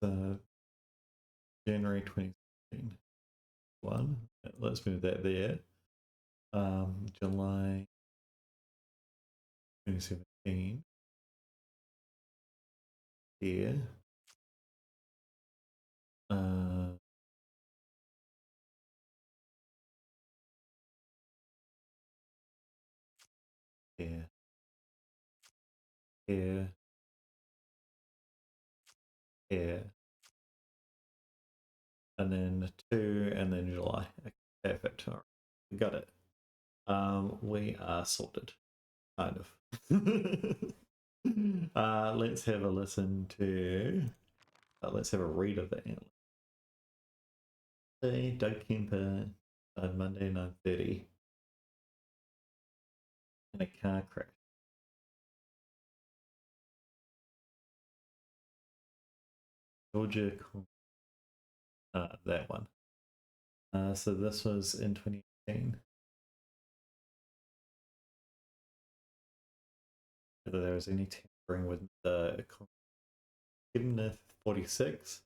S1: So January 2016. One. Let's move that there. July 2017. Here. Here. Here. Here. And then 2, and then July. Okay, perfect. All right. We got it. We are sorted. Kind of. Let's have a listen to. Let's have a read of the antler. Doug Kemper died Monday 9:30 in a car crash. Georgia, that one. So this was in 2018. Whether there was any tampering with the Kemneth 46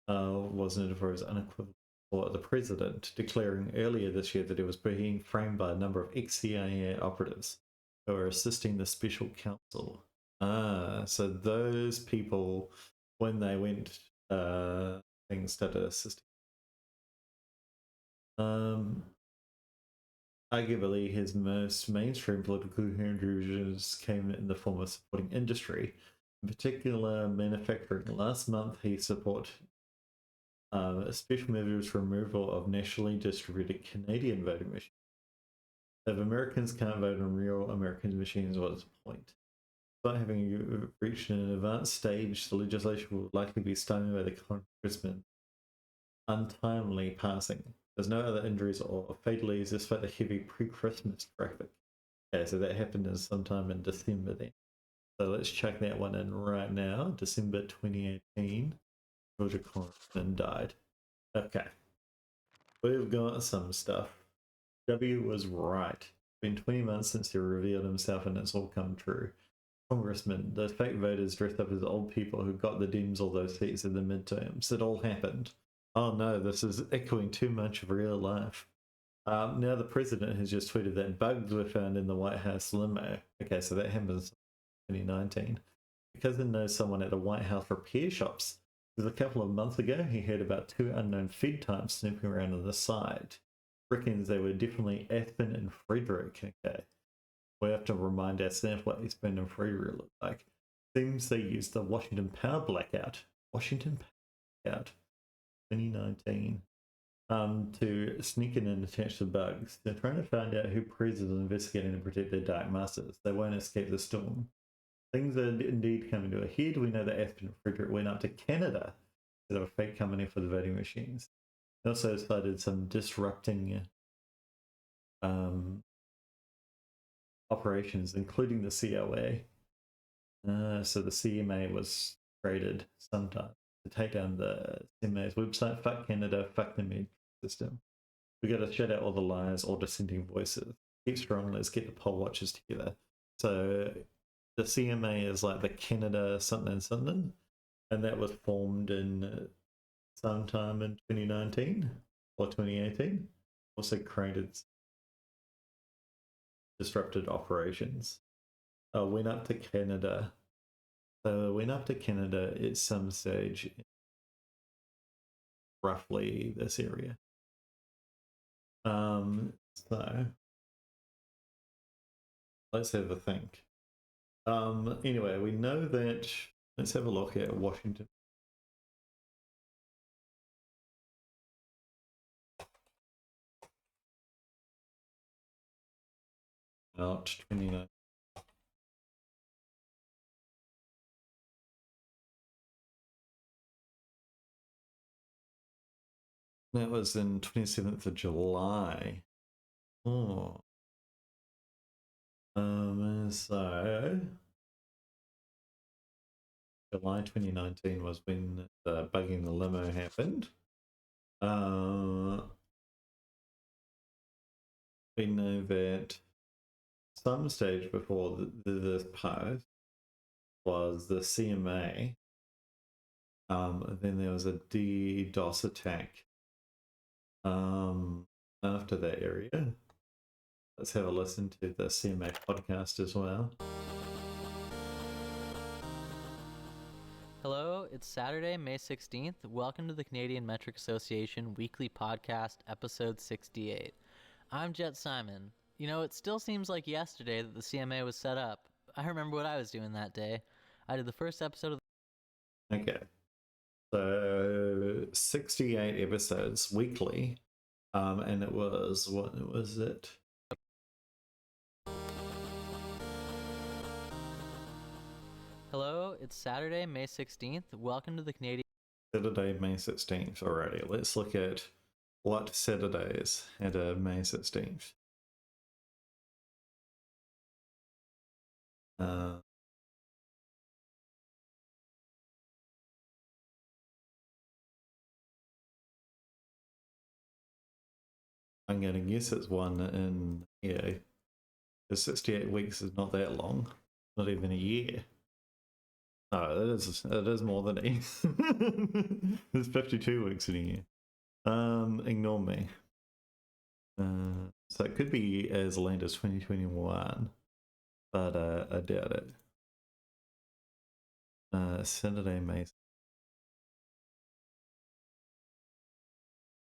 S1: was noted for his unequivocal support of the president, declaring earlier this year that he was being framed by a number of ex-CIA operatives who are assisting the special counsel. So those people, when they went, things started assisting. Arguably, his most mainstream political contributions came in the form of supporting industry, in particular manufacturing. Last month, he supported special measures for removal of nationally distributed Canadian voting machines. If Americans can't vote on real American machines, what's the point? Despite having reached an advanced stage, the legislation will likely be stymied by the congressman untimely passing. There's no other injuries or fatalities despite the heavy pre-Christmas traffic. Okay, so that happened in sometime in December then. So let's check that one in right now. December 2018, Georgia congressman died. Okay. We've got some stuff. W was right. It's been 20 months since he revealed himself and it's all come true. Congressman, the fake voters dressed up as old people who got the Dems all those seats in the midterms. It all happened. Oh no, this is echoing too much of real life. Now the president has just tweeted that bugs were found in the White House limo. Okay, so that happens in 2019. Because he knows someone at the White House repair shops. Because a couple of months ago, he heard about 2 unknown feed types snooping around on the side. Reckons they were definitely Aspen and Frederick. Okay. We have to remind ourselves what Aspen and Frederick look like. Seems they used the Washington Power Blackout. Washington Power Blackout. 2019. To sneak in and attach the bugs. They're trying to find out who Prez is investigating to protect their dark masters. They won't escape the storm. things are indeed coming to a head. We know that Aspen and Frederick went up to Canada instead of a fake company for the voting machines. They also cited some disrupting operations, including the COA. So the CMA was created sometime to take down the CMA's website. Fuck Canada, fuck the media system. We got to shut out all the liars, all dissenting voices. Keep strong, let's get the poll watchers together. So the CMA is like the Canada something something, and that was formed in sometime in 2019 or 2018. Also created disrupted operations. Went up to Canada. So went up to Canada at some stage, roughly this area. So let's have a think. Anyway, we know that. Let's have a look at Washington. March 29. That was in 27th of July. Oh. So July 2019 was when the bugging the limo happened. We know that some stage before this post was the CMA. Then there was a DDoS attack after that area. Let's have a listen to the CMA podcast as well.
S9: Hello, it's Saturday, May 16th. Welcome to the Canadian Metric Association weekly podcast, episode 68. I'm Jet Simon. You know, it still seems like yesterday that the CMA was set up. I remember what I was doing that day. I did the first episode of...
S1: Okay. So 68 episodes weekly. And it was, what was it?
S9: Hello, it's Saturday, May 16th. Welcome to the Canadian...
S1: Saturday, May 16th. Alrighty, let's look at what Saturdays had a May 16th. I'm going to guess it's one in, yeah, the 68 weeks is not that long, not even a year. No, it is more than a year. There's 52 weeks in a year. Ignore me. So it could be as late as 2021, but I doubt it. Saturday, May.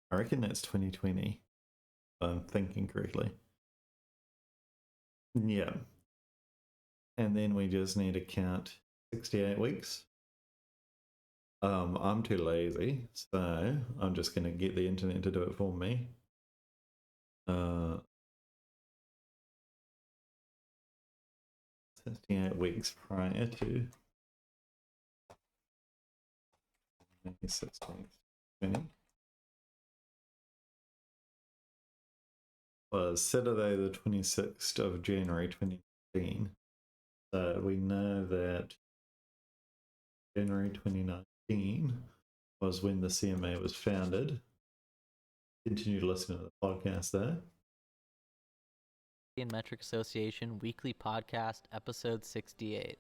S1: I reckon that's 2020. If I'm thinking correctly. Yeah. And then we just need to count 68 weeks. I'm too lazy, so I'm just going to get the internet to do it for me. 68 weeks prior to May 16th, 20. Was Saturday the 26th of January 2019. So we know that January 2019 was when the CMA was founded. Continue to listen to the podcast there.
S9: Canadian Metric Association weekly podcast, episode 68.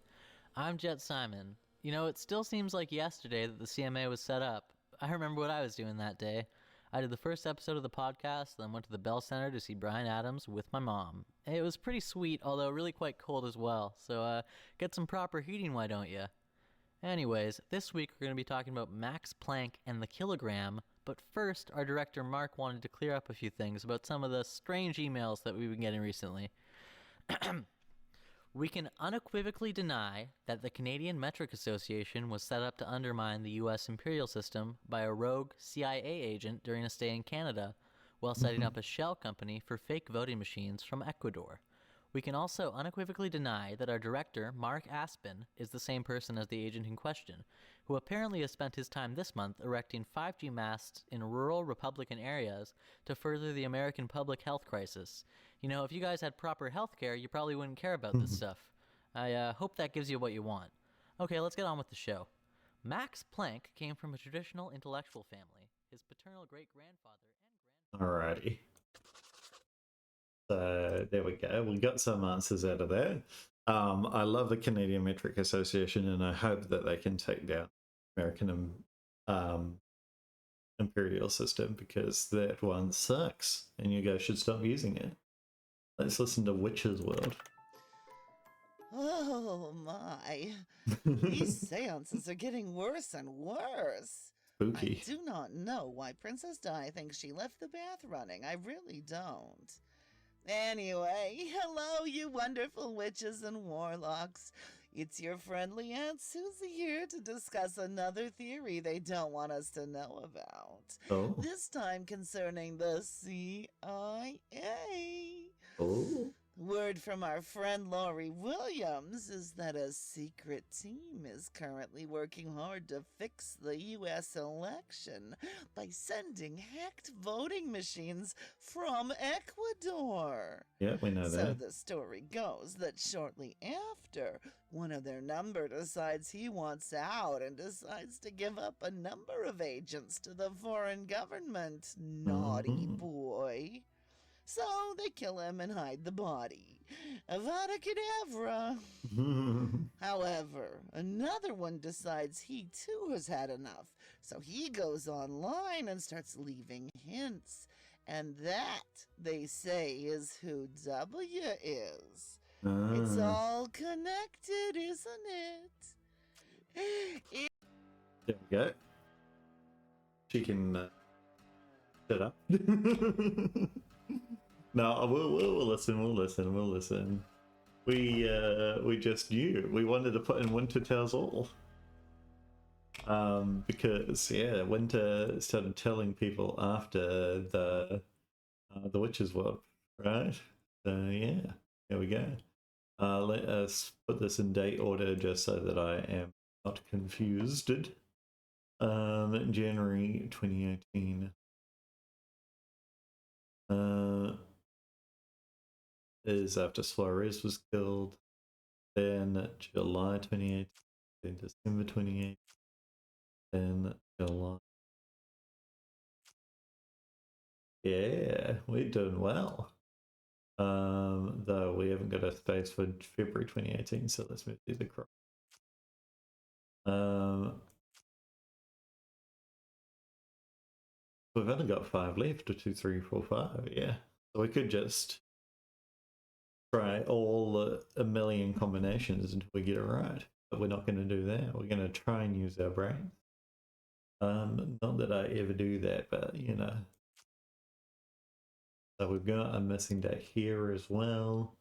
S9: I'm Jet Simon. You know, it still seems like yesterday that the CMA was set up. I remember what I was doing that day. I did the first episode of the podcast, then went to the Bell Center to see Bryan Adams with my mom. It was pretty sweet, although really quite cold as well, so get some proper heating, why don't you? Anyways, this week we're going to be talking about Max Planck and the kilogram, but first our director Mark wanted to clear up a few things about some of the strange emails that we've been getting recently. We can unequivocally deny that the Canadian Metric Association was set up to undermine the U.S. imperial system by a rogue CIA agent during a stay in Canada, while setting up a shell company for fake voting machines from Ecuador. We can also unequivocally deny that our director, Mark Aspen, is the same person as the agent in question, who apparently has spent his time this month erecting 5G masts in rural Republican areas to further the American public health crisis. You know, if you guys had proper health care, you probably wouldn't care about this stuff. I hope that gives you what you want. Okay, let's get on with the show. Max Planck came from a traditional intellectual family. His paternal great-grandfather and
S1: Alrighty. So there we go. We got some answers out of there. I love the Canadian Metric Association, and I hope that they can take down American imperial system, because that one sucks, and you guys should stop using it. Let's listen to Witch's World.
S10: Oh my. These seances are getting worse and worse.
S1: Spooky.
S10: I do not know why Princess Di thinks she left the bath running. I really don't. Anyway, hello, you wonderful witches and warlocks. It's your friendly Aunt Susie here to discuss another theory they don't want us to know about.
S1: Oh.
S10: This time concerning the CIA.
S1: Oh.
S10: Word from our friend Lori Williams is that a secret team is currently working hard to fix the U.S. election by sending hacked voting machines from Ecuador.
S1: Yeah, we know
S10: So
S1: that.
S10: the story goes that shortly after, one of their number decides he wants out and decides to give up a number of agents to the foreign government. Naughty boy. So they kill him and hide the body. Avada Kedavra. However, another one decides he too has had enough. So he goes online and starts leaving hints. And that, they say, is who W is. It's all connected, isn't it?
S1: There we go. She can shut up. No, we'll listen. We just knew. We wanted to put in Winter Tells All. Because Winter started telling people after the Witch's World, right? So yeah, here we go. Let us put this in date order just so that I am not confused. January 2018. Is after Suarez was killed, then July 28th, then December 28th, then July. Yeah, we're doing well. Though we haven't got a space for February 2018, so let's move these across. We've only got 5 left, 2, 3, 4, 5, yeah. So we could just try all a million combinations until we get it right. But we're not going to do that. We're going to try and use our brain. Not that I ever do that, but you know. So we've got a missing date here as well.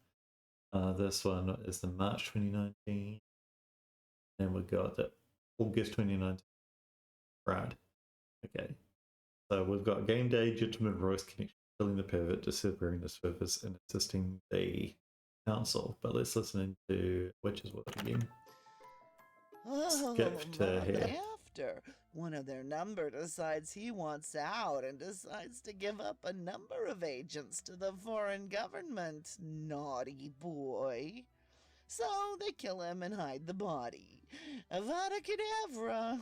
S1: This one is the March 2019. Then we've got the August 2019. Right. Okay. So we've got game day, legitimate voice connection, killing the pervert, disappearing the surface, and assisting the council. But let's listen into Witch's World again. Skip to here.
S10: After one of their number decides he wants out and decides to give up a number of agents to the foreign government. Naughty boy. So they kill him and hide the body. Avada Kedavra.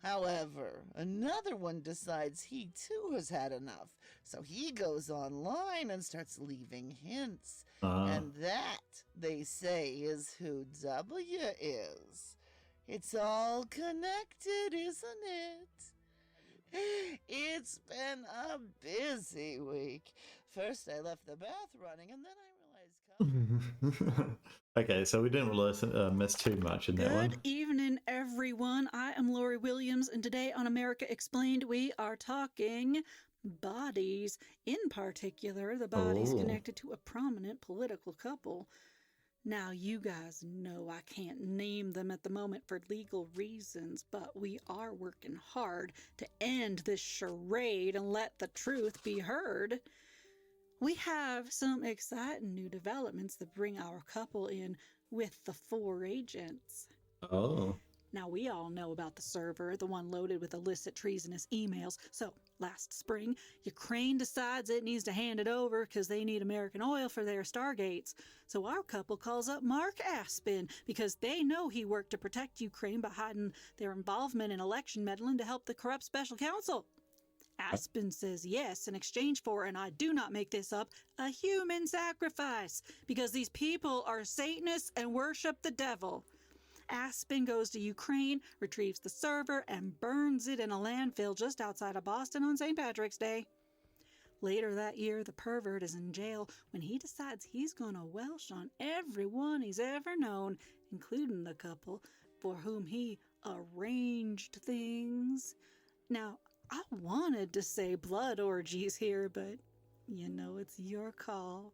S10: However, another one decides he too has had enough. So he goes online and starts leaving hints. And that, they say, is who W is. It's all connected, isn't it? It's been a busy week. First I left the bath running, and then I realized...
S1: Okay, so we didn't really miss too much in that one.
S3: Good evening, everyone. I am Lori Williams, and today on America Explained, we are talking bodies. In particular, the bodies connected to a prominent political couple. Now, you guys know I can't name them at the moment for legal reasons, but we are working hard to end this charade and let the truth be heard.
S11: We have some exciting new developments that bring our couple in with the 4 agents.
S1: Oh.
S11: Now, we all know about the server, the one loaded with illicit treasonous emails. So, last spring, Ukraine decides it needs to hand it over because they need American oil for their Stargates. So our couple calls up Mark Aspen because they know he worked to protect Ukraine by hiding their involvement in election meddling to help the corrupt special counsel. Aspen says yes in exchange for, and I do not make this up, a human sacrifice because these people are Satanists and worship the devil. Aspen goes to Ukraine, retrieves the server, and burns it in a landfill just outside of Boston on St. Patrick's Day. Later that year, the pervert is in jail when he decides he's gonna Welsh on everyone he's ever known, including the couple for whom he arranged things. Now, I wanted to say blood orgies here, but it's your call.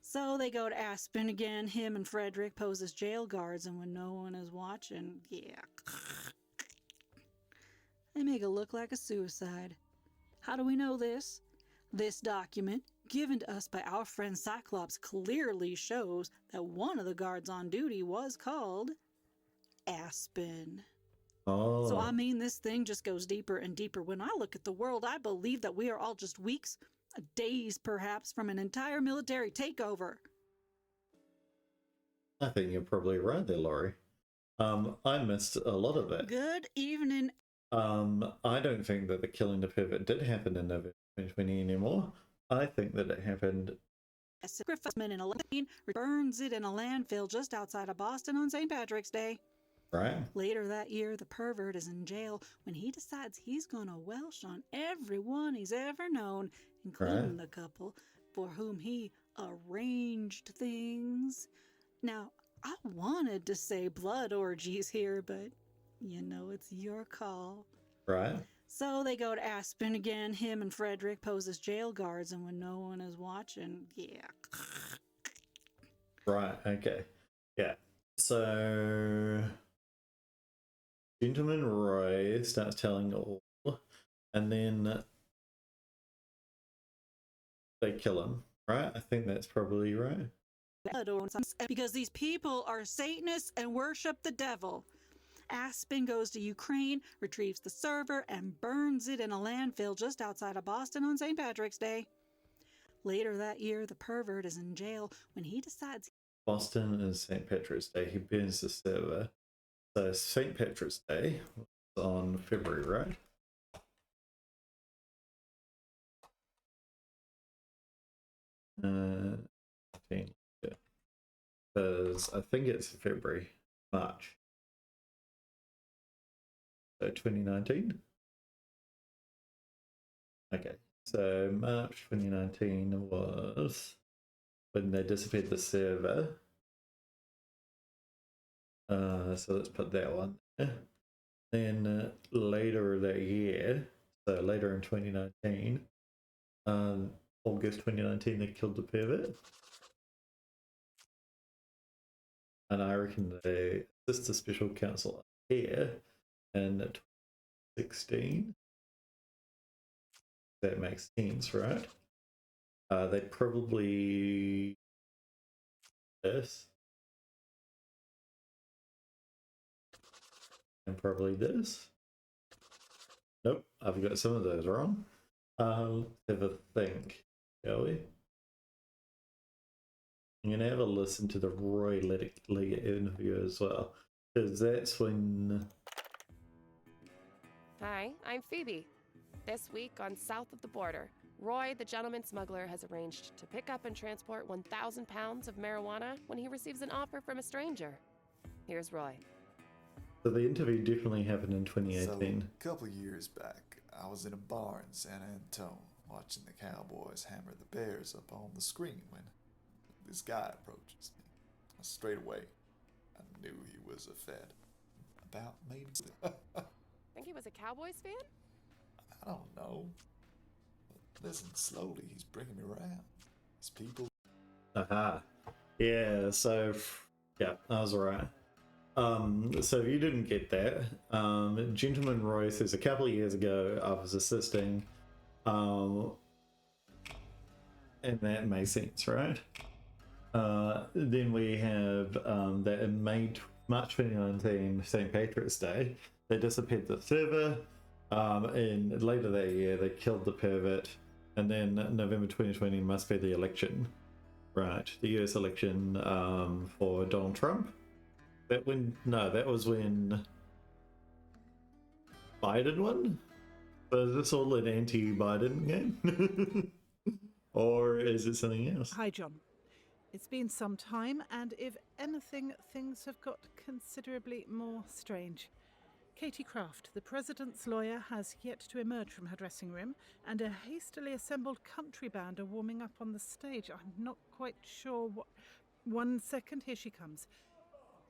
S11: So they go to Aspen again. Him and Frederick pose as jail guards, and when no one is watching, they make it look like a suicide. How do we know this? This document, given to us by our friend Cyclops, clearly shows that one of the guards on duty was called Aspen.
S1: Oh.
S11: So I mean, this thing just goes deeper and deeper. When I look at the world, I believe that we are all just weeks, days perhaps, from an entire military takeover.
S1: I think you're probably right there, Laurie. I missed a lot of it.
S11: Good evening.
S1: I don't think that the killing the pivot did happen in November 2020 anymore. I think that it happened.
S11: A sacrificeman in a burns it in a landfill just outside of Boston on St. Patrick's Day.
S1: Right.
S11: Later that year, the pervert is in jail when he decides he's gonna Welsh on everyone he's ever known, including the couple for whom he arranged things. Now, I wanted to say blood orgies here, but it's your call.
S1: Right.
S11: So they go to Aspen again. Him and Frederick pose as jail guards, and when no one is watching,
S1: Right, okay. Yeah. So Gentleman Roy starts telling all, and then they kill him, right? I think that's probably right.
S11: Because these people are Satanists and worship the devil. Aspen goes to Ukraine, retrieves the server, and burns it in a landfill just outside of Boston on St. Patrick's Day. Later that year, the pervert is in jail when he decides
S1: Boston is St. Patrick's Day. He burns the server. So St. Patrick's Day was on February, right? Because I think it's February, March. So 2019? Okay, so March 2019 was when they disappeared the server. So let's put that one there. Then later that year, so later in 2019, August 2019, they killed the pervert. And I reckon they assist the special counsel here in 2016. That makes sense, right? They probably this. And probably this. Nope, I've got some of those wrong. Let's have a think, shall we? I'm going to have a listen to the Roy Liggett interview as well, because that's when...
S7: Hi, I'm Phoebe. This week on South of the Border, Roy, the gentleman smuggler, has arranged to pick up and transport 1,000 pounds of marijuana when he receives an offer from a stranger. Here's Roy.
S1: So the interview definitely happened in 2018.
S8: So, a couple years back, I was in a bar in San Antone watching the Cowboys hammer the Bearz up on the screen when this guy approaches me. Straight away, I knew he was a Fed. About maybe...
S7: Think he was a Cowboys fan?
S8: I don't know. Listen, slowly, he's bringing me around. His people...
S1: Aha. Yeah, so... Yeah, I was right. So if you didn't get that, Gentleman Roy says a couple of years ago I was assisting, and and that makes sense, right? Then we have that in March 2019, St. Patrick's Day, they disappeared the server, and later that year they killed the pervert, and then November 2020 must be the election, right? The US election for Donald Trump. That was when Biden won? So is this all an anti-Biden game? Or is it something else?
S3: Hi, John. It's been some time, and if anything, things have got considerably more strange. Katie Kraft, the president's lawyer, has yet to emerge from her dressing room, and a hastily assembled country band are warming up on the stage. I'm not quite sure what... 1 second, here she comes.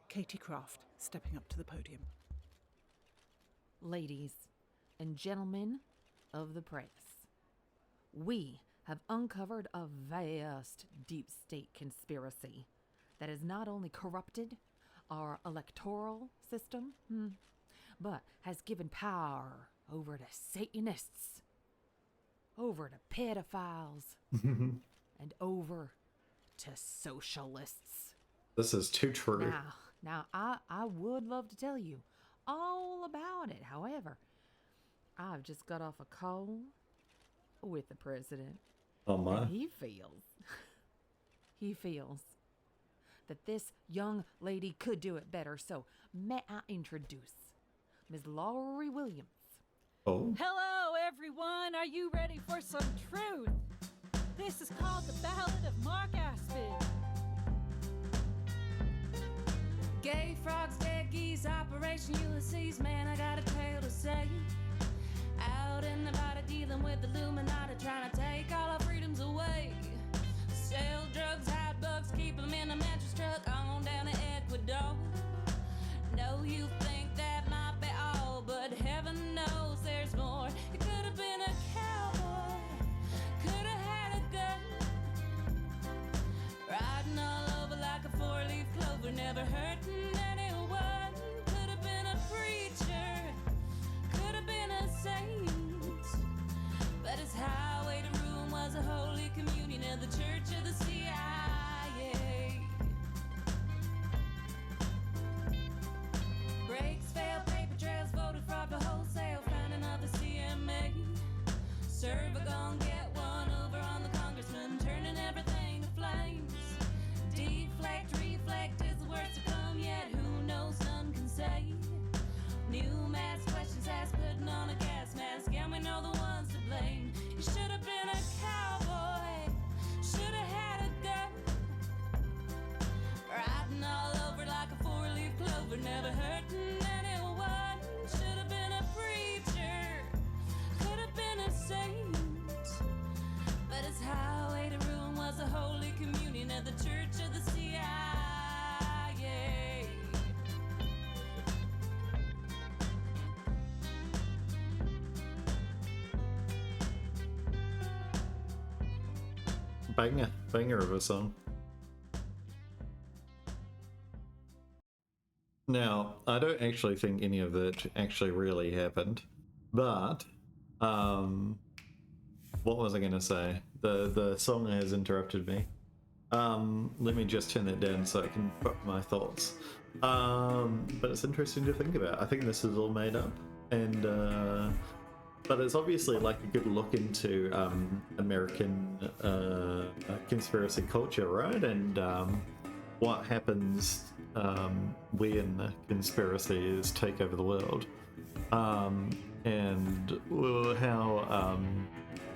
S3: Katie Kraft, stepping up to the podium.
S4: Ladies and gentlemen of the press, we have uncovered a vast deep state conspiracy that has not only corrupted our electoral system, but has given power over to Satanists, over to pedophiles, and over to socialists.
S1: This is too true.
S4: Now, I would love to tell you all about it. However, I've just got off a call with the president.
S1: Oh my.
S4: And he feels that this young lady could do it better. So may I introduce Ms. Laurie Williams.
S1: Oh.
S12: Hello, everyone. Are you ready for some truth? This is called the Ballad of Mark Aspen. Gay frogs, dead geese, Operation Ulysses. Man, I got a tale to say. Out in the body dealing with the Illuminati, trying to take all our freedoms away. Sell drugs, hide bugs, keep them in a mattress truck on down to Ecuador. No, you think that might be all, but heaven knows there's more. You could have been a cowboy, could have had a gun, riding all over like a four-leaf clover, never hurting anyone. Could have been a preacher, could have been a saint, but his highway to ruin was a holy communion of the Church of the CIA. Brakes failed, paper trails, voted fraud for wholesale, finding all the CMA. Server gon' get one over on the congressman, turning everything to flames. Deflect, reflect is the worst to come yet, who knows, none can say. New mass questions asked, putting on a gas mask, and we know the ones to blame. You should have been a cowboy, should have had a gun, riding all over like a four-leaf clover, never hurting anyone. Should have been a preacher, could have been a saint, but his highway to ruin was a holy communion of the Church of the CIA.
S1: Banger of a song. Now, I don't actually think any of that actually really happened, but what was I going to say? The song has interrupted me. Let me just turn that down so I can put my thoughts. But it's interesting to think about. I think this is all made up, and but it's obviously like a good look into American conspiracy culture, right? And what happens when conspiracies take over the world, and how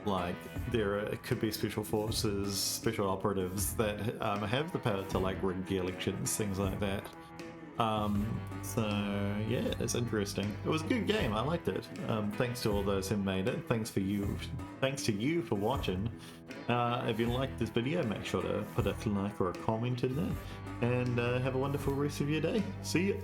S1: like there could be special forces, special operatives that have the power to like rig the elections, things like that. So yeah, it's interesting. It was a good game. I liked it. Thanks to all those who made it. Thanks to you for watching. If you liked this video, make sure to put a like or a comment in there, and have a wonderful rest of your day. See ya.